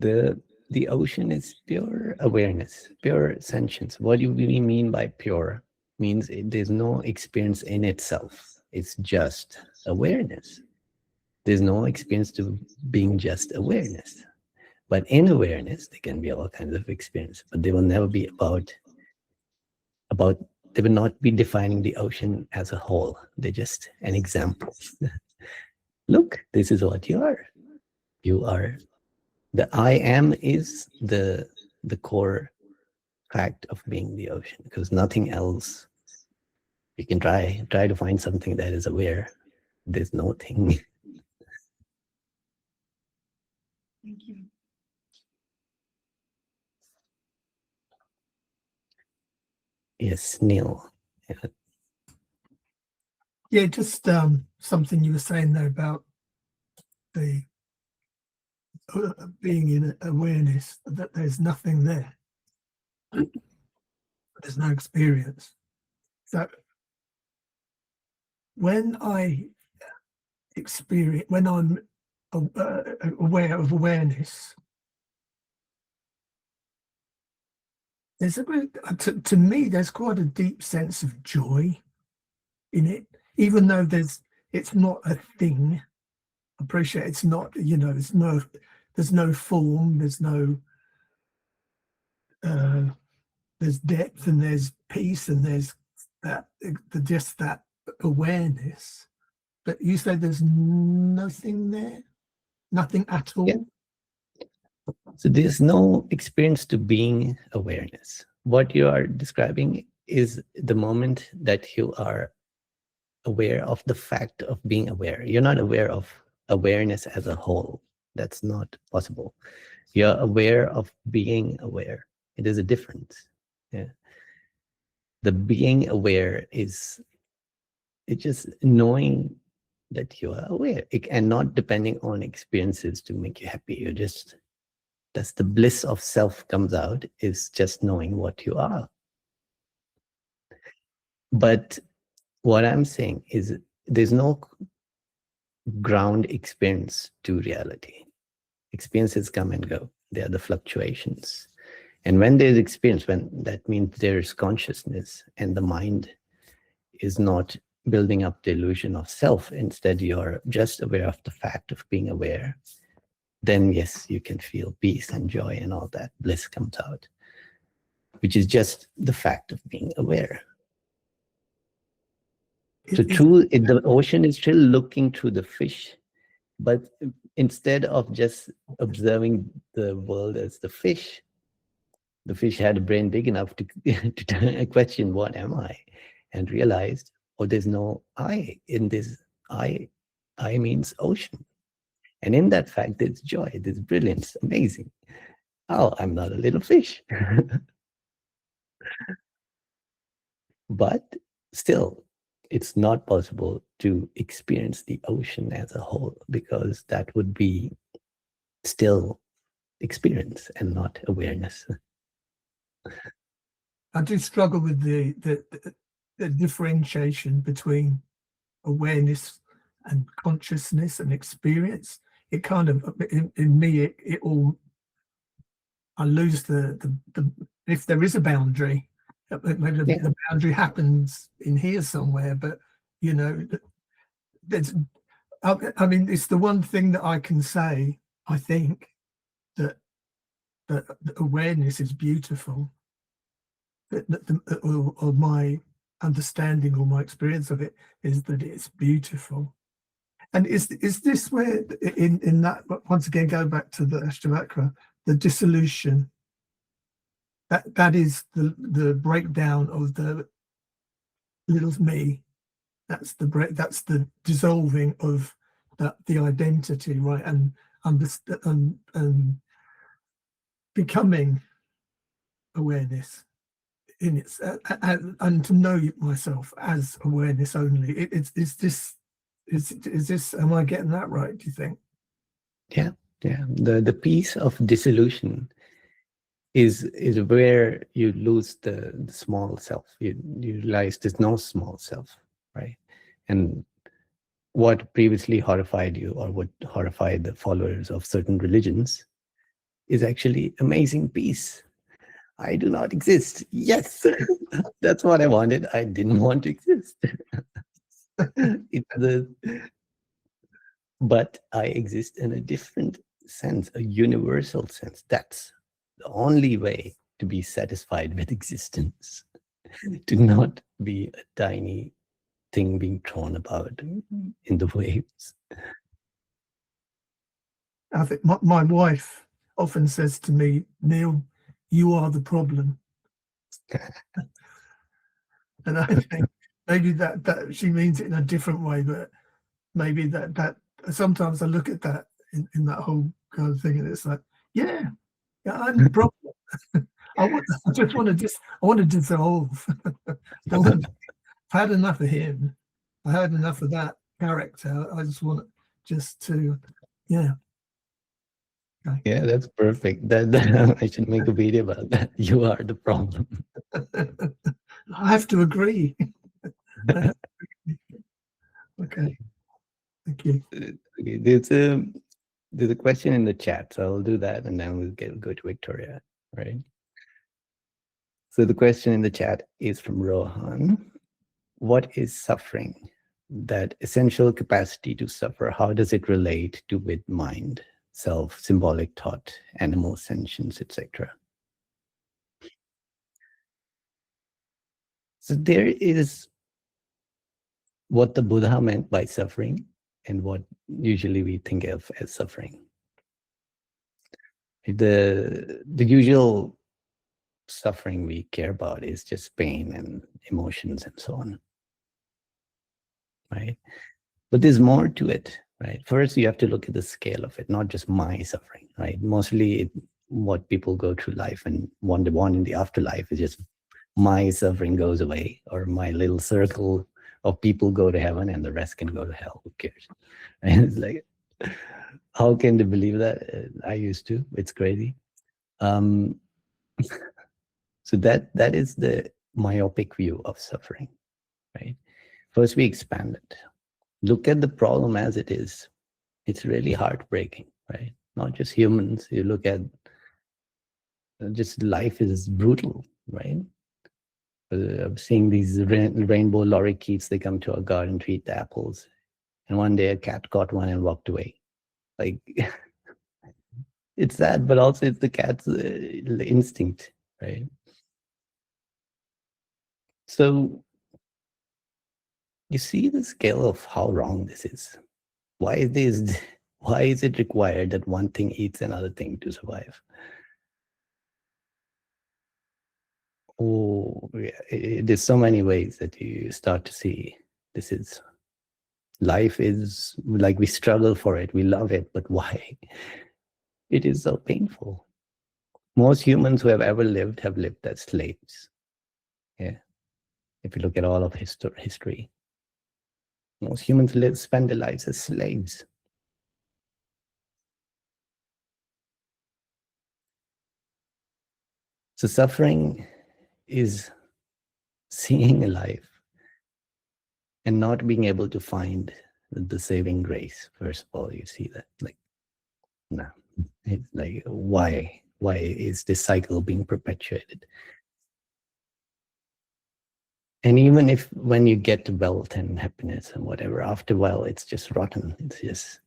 [SPEAKER 1] The ocean is pure awareness, pure sentience. What do we mean by pure? Means there's no experience in itself. It's just awareness. There's no experience to being just awareness. But in awareness, there can be all kinds of experience, but they will never be about, they will not be defining the ocean as a whole. They're just an example. Look, this is what you are. You are, the I am is the core fact of being the ocean, because nothing else, you can try to find something that is aware. There's no thing.
[SPEAKER 2] Thank you.
[SPEAKER 1] Yes, Neil.
[SPEAKER 3] Yeah, just something you were saying there about the being in awareness, that there's nothing there. There's no experience. So when I experience, when I'm aware of awareness, there's to me, there's quite a deep sense of joy in it, even though it's not a thing. I appreciate it's not, there's no form, there's no there's depth and there's peace and there's just that awareness. But you say there's nothing there, nothing at all.
[SPEAKER 1] Yeah. So there's no experience to being awareness. What you are describing is the moment that you are aware of the fact of being aware. You're not aware of awareness as a whole. That's not possible. You're aware of being aware. It is a difference. Yeah. The being aware is, it's just knowing that you are aware and not depending on experiences to make you happy. You're just, that's the bliss of self comes out, is just knowing what you are. But what I'm saying is there's no ground experience to reality. Experiences come and go. They are the fluctuations. And when there's experience, when that means there's consciousness and the mind is not building up the illusion of self, instead you're just aware of the fact of being aware, then yes, you can feel peace and joy and all that. Bliss comes out, which is just the fact of being aware. So the ocean is still looking through the fish, but instead of just observing the world as the fish had a brain big enough to question, what am I? And realized, oh, there's no I in this. I means ocean. And in that fact, there's joy, there's brilliance, amazing. Oh, I'm not a little fish. But still, it's not possible to experience the ocean as a whole, because that would be still experience and not awareness.
[SPEAKER 3] I do struggle with the differentiation between awareness and consciousness and experience. It kind of, in me, it all, I lose the if there is a boundary, maybe the boundary happens in here somewhere, but there's, I mean, it's the one thing that I can say, I think, that that awareness is beautiful, or my understanding or my experience of it is that it's beautiful. And is this where in that, once again, go back to the Ashtavakra, the dissolution, that is the breakdown of the little me. That's the dissolving of the identity, right? And becoming awareness in its and to know myself as awareness only. Is this, am I getting that right, do you think?
[SPEAKER 1] Yeah. The piece of dissolution is where you lose the small self. You realize there's no small self, right? And what previously horrified you, or what horrified the followers of certain religions, is actually amazing peace. I do not exist. Yes, that's what I wanted. I didn't want to exist. But I exist in a different sense, a universal sense. That's the only way to be satisfied with existence, to not be a tiny thing being thrown about in the waves.
[SPEAKER 3] I think my wife often says to me, Neil, you are the problem. And I think maybe that she means it in a different way, but maybe that sometimes I look at that in that whole kind of thing, and it's like, yeah, I'm the problem. I want to dissolve. I've had enough of him. I had enough of that character. I just want to, yeah. Okay.
[SPEAKER 1] Yeah, that's perfect. That I should make a video about that. You are the problem.
[SPEAKER 3] I have to agree. Okay. Thank you.
[SPEAKER 1] Okay, there's a question in the chat, so I'll do that, and then we'll go to Victoria, right? So the question in the chat is from Rohan. What is suffering? That essential capacity to suffer, how does it relate to with mind, self, symbolic thought, animal sentience, etc.? So there is what the Buddha meant by suffering and what usually we think of as suffering. The usual suffering we care about is just pain and emotions and so on, right? But there's more to it, right? First, you have to look at the scale of it, not just my suffering, right? Mostly what people go through life and what they want in the afterlife is just my suffering goes away, or my little circle of people go to heaven and the rest can go to hell. Who cares? And it's like, how can they believe that? I used to. It's crazy. So that is the myopic view of suffering, right? First, we expand it. Look at the problem as it is. It's really heartbreaking, right? Not just humans. You look at just life is brutal, right? I'm seeing these rainbow lorikeets. They come to our garden to eat the apples, and one day a cat caught one and walked away. Like, it's sad, but also it's the cat's instinct, right? So you see the scale of how wrong this is. Why is it required that one thing eats another thing to survive? Oh, yeah, there's so many ways that you start to see this is life is like we struggle for it, we love it, but why? It is so painful. Most humans who have ever lived have lived as slaves. Yeah, if you look at all of history, most humans spend their lives as slaves. So suffering is seeing a life and not being able to find the saving grace. First of all, you see that, like, no, it's like, why is this cycle being perpetuated? And even if when you get wealth and happiness and whatever, after a while, it's just rotten. It's just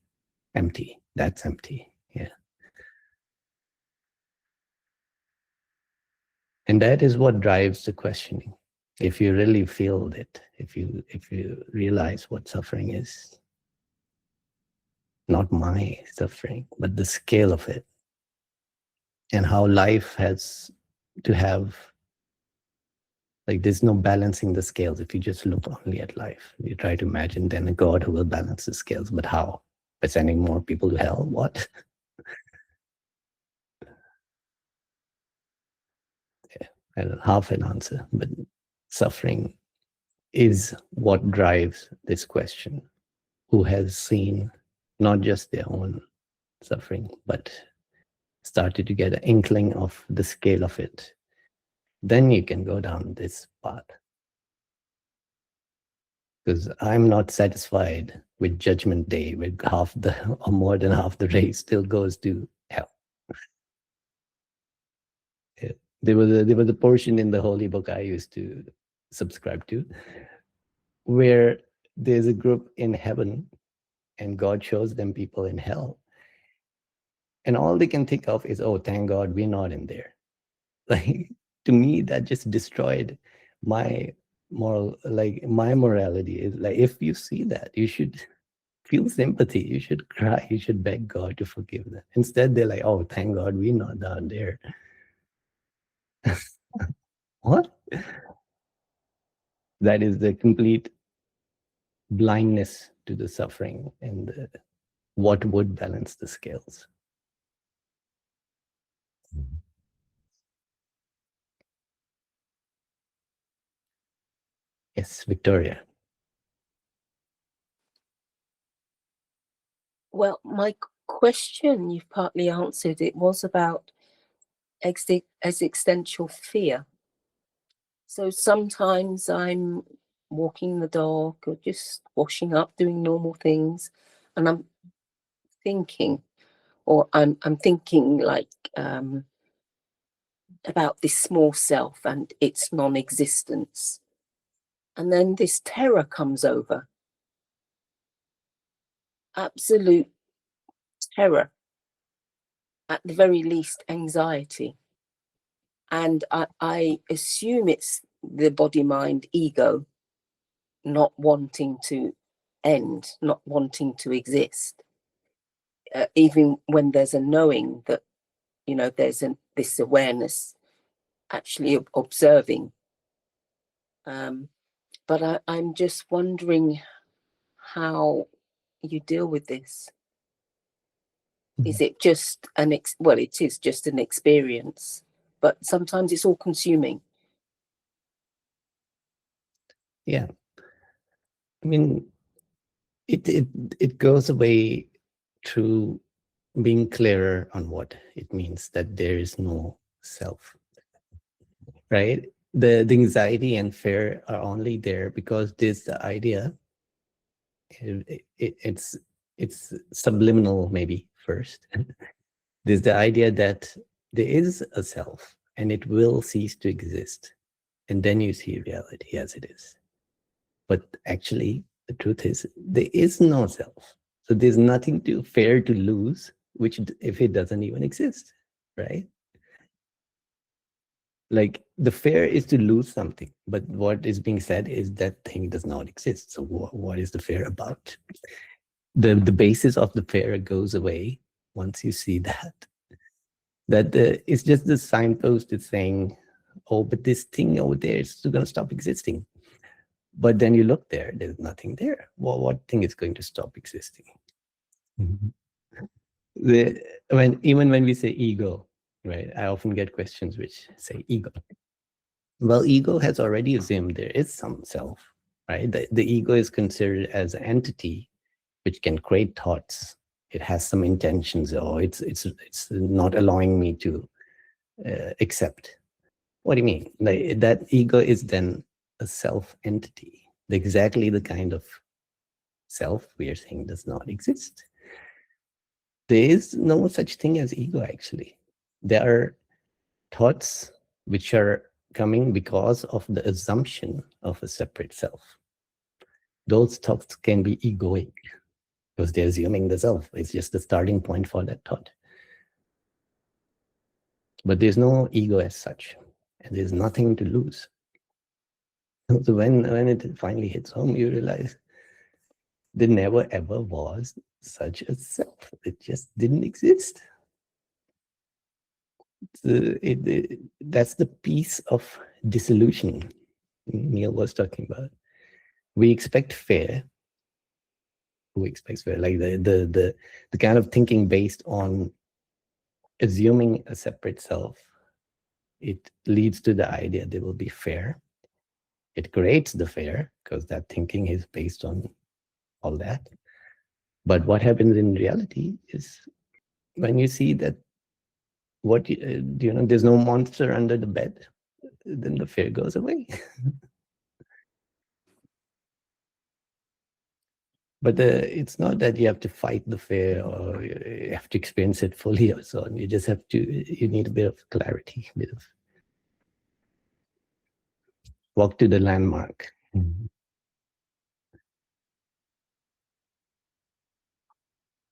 [SPEAKER 1] empty. That's empty. Yeah. And that is what drives the questioning. If you really feel it, if you realize what suffering is, not my suffering, but the scale of it, and how life has to have, like, there's no balancing the scales if you just look only at life. You try to imagine then a God who will balance the scales, but how? By sending more people to hell? What? Yeah, I don't know, half an answer, but suffering is what drives this question. Who has seen not just their own suffering, but started to get an inkling of the scale of it, then you can go down this path. Because I'm not satisfied with Judgment Day, with half the, or more than half the race still goes to hell. Yeah. There was a portion in the holy book I used to subscribe to, where there's a group in heaven and God shows them people in hell. And all they can think of is, oh, thank God we're not in there. Like, to me, that just destroyed my moral, like my morality. Is like, if you see that, you should feel sympathy, you should cry, you should beg God to forgive them. Instead, they're like, oh, thank God we're not down there. What? That is the complete blindness to the suffering and what would balance the scales. Yes, Victoria.
[SPEAKER 4] Well, my question, you've partly answered. It was about existential fear. So sometimes I'm walking the dog or just washing up, doing normal things, and I'm thinking, or I'm thinking like about this small self and its non-existence. And then this terror comes over. Absolute terror. At the very least, anxiety. And I assume it's the body-mind ego not wanting to end, not wanting to exist. Even when there's a knowing that, you know, there's this awareness actually observing. But I'm just wondering how you deal with this. Is it just well, it is just an experience, but sometimes it's all consuming.
[SPEAKER 1] Yeah. I mean, it goes away through being clearer on what it means that there is no self, right? The anxiety and fear are only there because there's the idea, it's subliminal maybe first. There's the idea that there is a self and it will cease to exist. And then you see reality as it is. But actually, the truth is there is no self. So there's nothing to fear to lose, which if it doesn't even exist, right? Like, the fear is to lose something, but what is being said is that thing does not exist. So what is the fear about? The basis of the fear goes away once you see that. That it's just the signpost is saying, oh, but this thing over there is still going to stop existing. But then you look there, there's nothing there. Well, what thing is going to stop existing? Even when we say ego, right? I often get questions which say ego. Well, ego has already assumed there is some self, right? The ego is considered as an entity which can create thoughts. It has some intentions, or it's not allowing me to accept. What do you mean? Like, that ego is then a self entity, exactly the kind of self we are saying does not exist. There is no such thing as ego, actually. There are thoughts which are coming because of the assumption of a separate self. Those thoughts can be egoic because they're assuming the self. It's just the starting point for that thought. But there's no ego as such. and there's nothing to lose. So when it finally hits home, you realize there never ever was such a self. It just didn't exist. That's the piece of dissolution Neil was talking about. We expect fair. Who expects fair? Like the kind of thinking based on assuming a separate self. It leads to the idea there will be fair. It creates the fair because that thinking is based on all that. But what happens in reality is when you see that there's no monster under the bed, then the fear goes away. But it's not that you have to fight the fear or you have to experience it fully or so on. You just have to, you need a bit of clarity, a bit of walk to the landmark.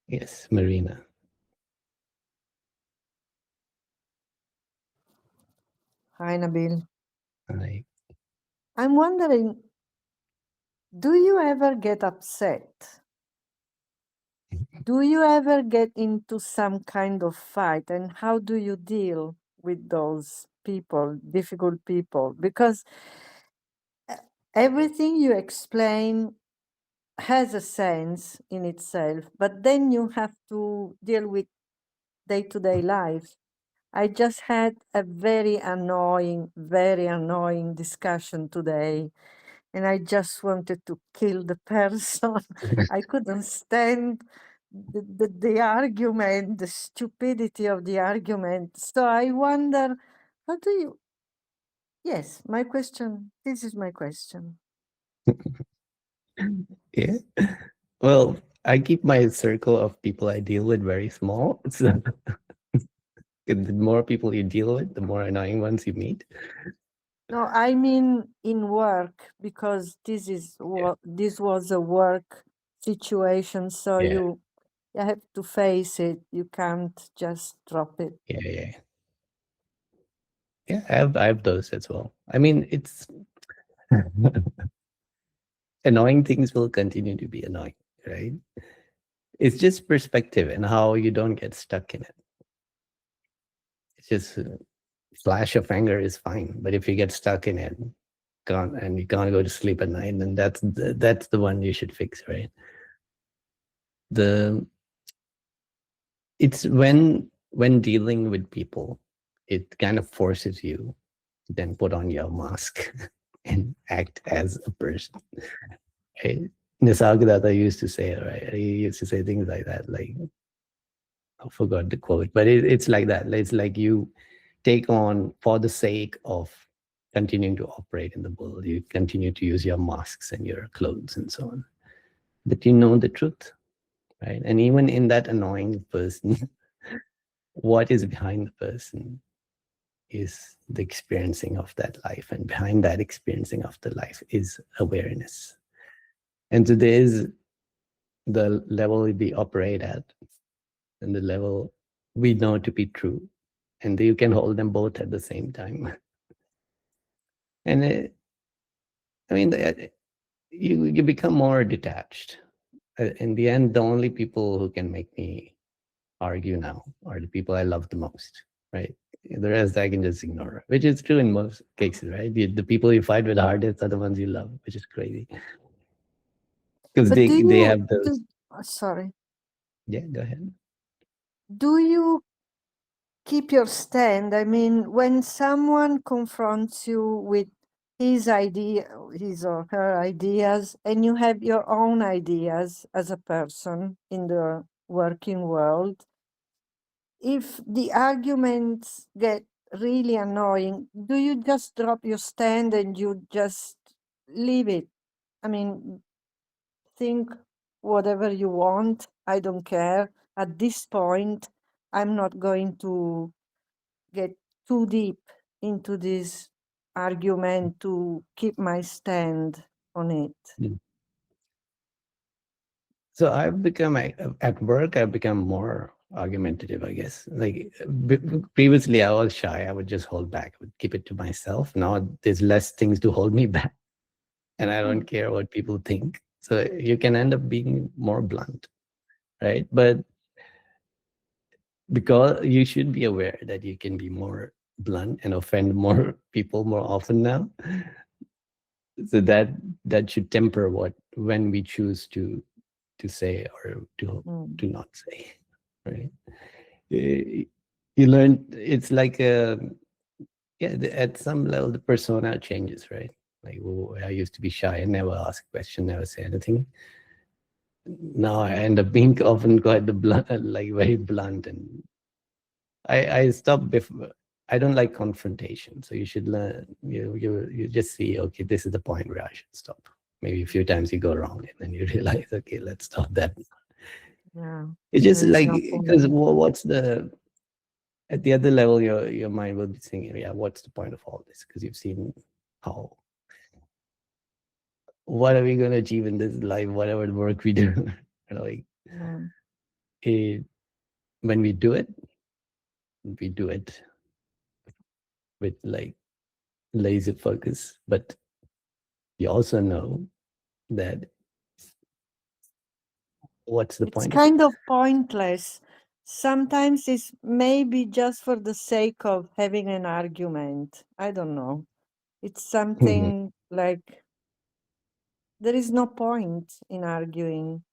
[SPEAKER 1] Yes, Marina.
[SPEAKER 7] Hi, Nabil.
[SPEAKER 1] Hi.
[SPEAKER 7] I'm wondering, do you ever get upset? Do you ever get into some kind of fight? And how do you deal with those people, difficult people? Because everything you explain has a sense in itself, but then you have to deal with day-to-day life. I just had a very annoying discussion today, and I just wanted to kill the person. I couldn't stand the argument, the stupidity of the argument. So I wonder, how do you? Yes, my question. This is my question.
[SPEAKER 1] Yeah. Well, I keep my circle of people I deal with very small. So the more people you deal with, the more annoying ones you meet.
[SPEAKER 7] No, I mean in work, because this was a work situation, so
[SPEAKER 1] Yeah.
[SPEAKER 7] you have to face it. You can't just drop it.
[SPEAKER 1] Yeah. I have those as well. I mean, it's annoying things will continue to be annoying, right? It's just perspective and how you don't get stuck in it. It's just flash of anger is fine, but if you get stuck in it, you can't go to sleep at night, then that's the one you should fix, right? It's when dealing with people, it kind of forces you to then put on your mask and act as a person. Right? Nisargadatta used to say, right? He used to say things like that, like, I forgot the quote, but it's like that. It's like you take on, for the sake of continuing to operate in the world, you continue to use your masks and your clothes and so on. But you know the truth, right? And even in that annoying person, what is behind the person is the experiencing of that life. And behind that experiencing of the life is awareness. And so there is the level we operate at and the level we know to be true. And you can hold them both at the same time. And you become more detached. In the end, the only people who can make me argue now are the people I love the most, right? The rest I can just ignore, which is true in most cases, right? The people you fight with the hardest are the ones you love, which is crazy. Because
[SPEAKER 7] But
[SPEAKER 1] they have those.
[SPEAKER 7] sorry.
[SPEAKER 1] Yeah, go ahead.
[SPEAKER 7] Do you keep your stand? I mean, when someone confronts you with his or her ideas, and you have your own ideas as a person in the working world, if the arguments get really annoying, do you just drop your stand and you just leave it? I mean, think whatever you want. I don't care. At this point, I'm not going to get too deep into this argument to keep my stand on it.
[SPEAKER 1] So I've become, at work, I've become more argumentative, I guess. Like previously, I was shy. I would just hold back. I would keep it to myself. Now there's less things to hold me back, and I don't care what people think. So you can end up being more blunt, right? But because you should be aware that you can be more blunt and offend more people more often now. So that should temper when we choose to say or to not say, right? You learn, it's like at some level the persona changes, right? Like, I used to be shy and never ask a question, never say anything. Now I end up being often quite the blunt, like very blunt, and I stop before. I don't like confrontation, so you should learn. You just see, okay, this is the point where I should stop. Maybe a few times you go wrong, and then you realize, okay, let's stop that.
[SPEAKER 7] Yeah.
[SPEAKER 1] It's just
[SPEAKER 7] There's
[SPEAKER 1] like,
[SPEAKER 7] no
[SPEAKER 1] because
[SPEAKER 7] point.
[SPEAKER 1] what's the, at the other level, your mind will be thinking, yeah, what's the point of all this? Because you've seen how, what are we going to achieve in this life, whatever work we do. Like, when we do it with like laser focus, but you also know that what's the
[SPEAKER 7] It's
[SPEAKER 1] point of it?
[SPEAKER 7] kind of pointless. Sometimes it's maybe just for the sake of having an argument. I don't know. It's something like there is no point in arguing.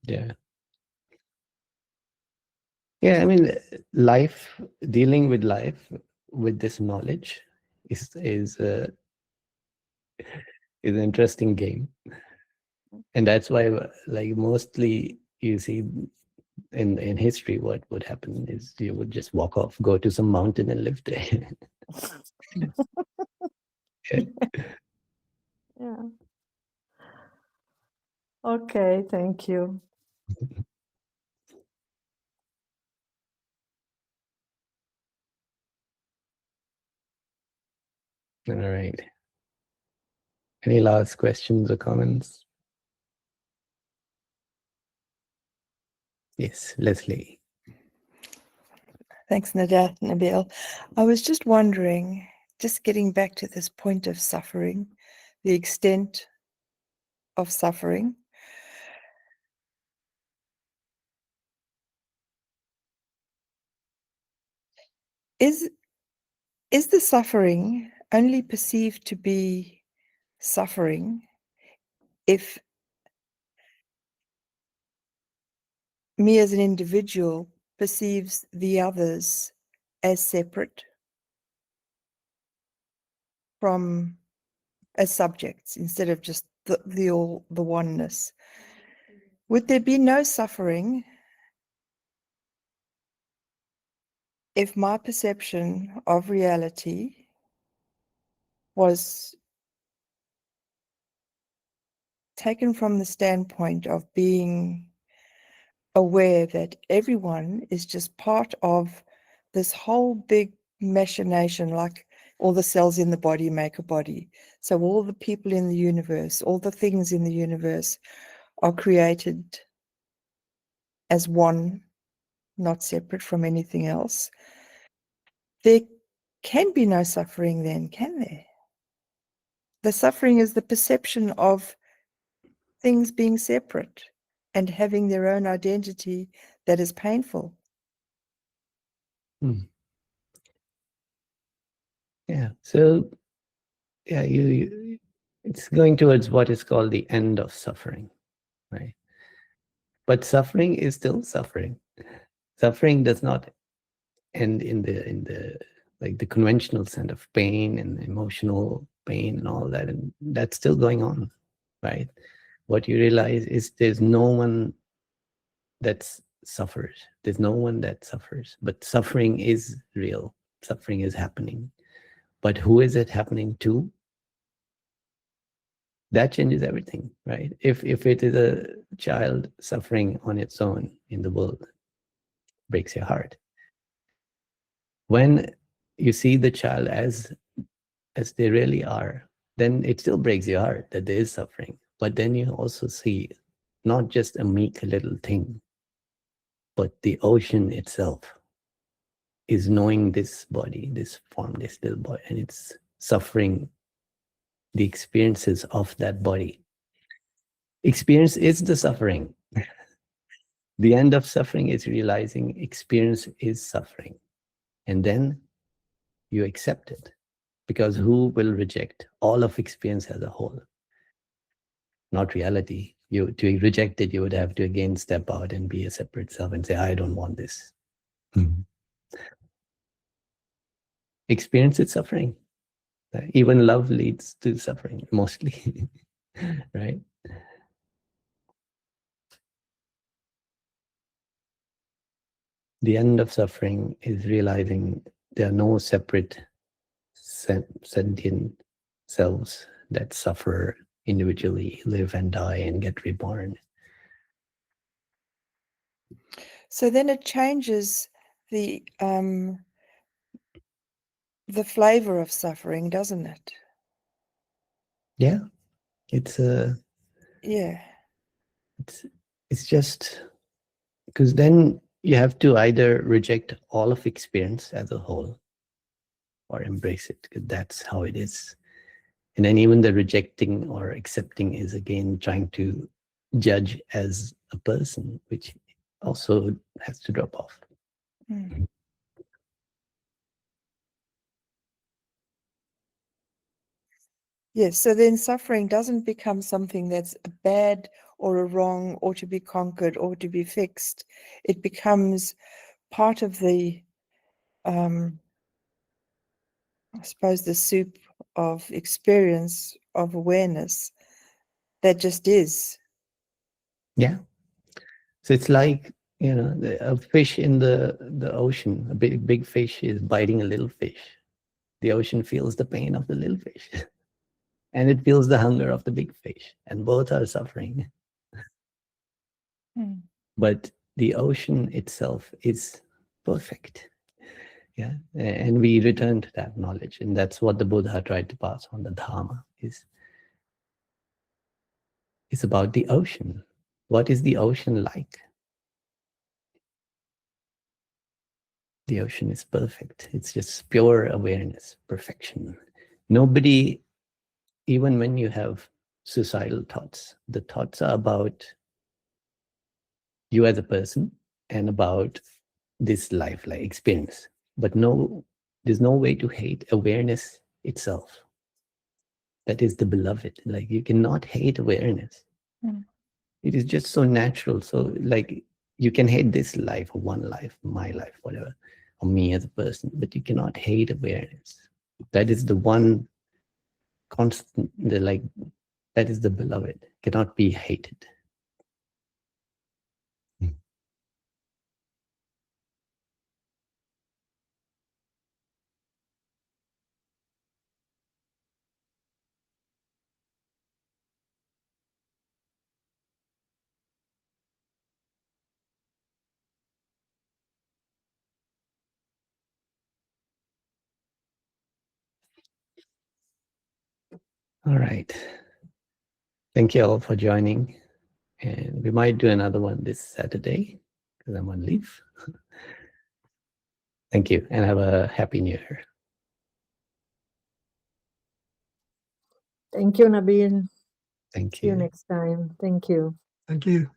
[SPEAKER 1] Yeah. Yeah, I mean, dealing with life with this knowledge is an interesting game. And that's why, like, mostly you see in history, what would happen is you would just walk off, go to some mountain and live there. Yeah.
[SPEAKER 7] Yeah. Okay, thank you.
[SPEAKER 1] All right. Any last questions or comments? Yes, Leslie.
[SPEAKER 8] Thanks, Nabil. I was just wondering, just getting back to this point of suffering, the extent of suffering. Is the suffering only perceived to be suffering if me as an individual perceives the others as separate from, as subjects, instead of just the oneness? Would there be no suffering if my perception of reality was taken from the standpoint of being aware that everyone is just part of this whole big machination, like all the cells in the body make a body. So all the people in the universe, all the things in the universe are created as one, not separate from anything else. There can be no suffering then, can there? The suffering is the perception of things being separate and having their own identity that is painful.
[SPEAKER 1] Yeah. So, yeah, it's going towards what is called the end of suffering, right? But suffering is still suffering. Suffering does not end in the like the conventional sense of pain and emotional pain and all that, and that's still going on, right? What you realize is there's no one that suffers. There's no one that suffers, but suffering is real. Suffering is happening. But who is it happening to? That changes everything, right? If it is a child suffering on its own in the world, breaks your heart. When you see the child as they really are, then it still breaks your heart that there is suffering. But then you also see not just a meek little thing, But the ocean itself is knowing this body, this form, this little body, and it's suffering the experiences of that body. Experience is the suffering. The end of suffering is realizing experience is suffering. And then you accept it. Because who will reject all of experience as a whole? Not reality. To reject it, you would have to again step out and be a separate self and say, I don't want this. Experience is suffering. Even love leads to suffering, mostly. Right? The end of suffering is realizing there are no separate sentient selves that suffer individually, live and die and get reborn.
[SPEAKER 8] So then it changes the flavor of suffering, doesn't it?
[SPEAKER 1] Yeah, it's
[SPEAKER 8] Yeah.
[SPEAKER 1] it's just because then you have to either reject all of experience as a whole or embrace it, because that's how it is. And then even the rejecting or accepting is again trying to judge as a person, which also has to drop off.
[SPEAKER 8] Mm. Yes, so then suffering doesn't become something that's a bad or a wrong or to be conquered or to be fixed. It becomes part of the, I suppose, the soup of experience, of awareness that just is.
[SPEAKER 1] Yeah. So it's like, a fish in the ocean, a big fish is biting a little fish. The ocean feels the pain of the little fish. And it feels the hunger of the big fish. And both are suffering.
[SPEAKER 8] Mm.
[SPEAKER 1] But the ocean itself is perfect. Yeah. And we return to that knowledge. And that's what the Buddha tried to pass on. The Dharma is it's about the ocean. What is the ocean like? The ocean is perfect. It's just pure awareness, perfection. Nobody, even when you have suicidal thoughts, the thoughts are about you as a person and about this life, like experience. But there's no way to hate awareness itself. That is the beloved. Like you cannot hate awareness.
[SPEAKER 8] Mm.
[SPEAKER 1] It is just so natural. So like you can hate this life, or one life, my life, whatever, or me as a person, but you cannot hate awareness. That is the one constant, that is the beloved, cannot be hated. All right. Thank you all for joining. And we might do another one this Saturday because I'm on leave. Thank you and have a happy New Year.
[SPEAKER 7] Thank you, Nabeel.
[SPEAKER 1] Thank
[SPEAKER 7] See you
[SPEAKER 1] you.
[SPEAKER 7] next time. Thank you.
[SPEAKER 3] Thank you.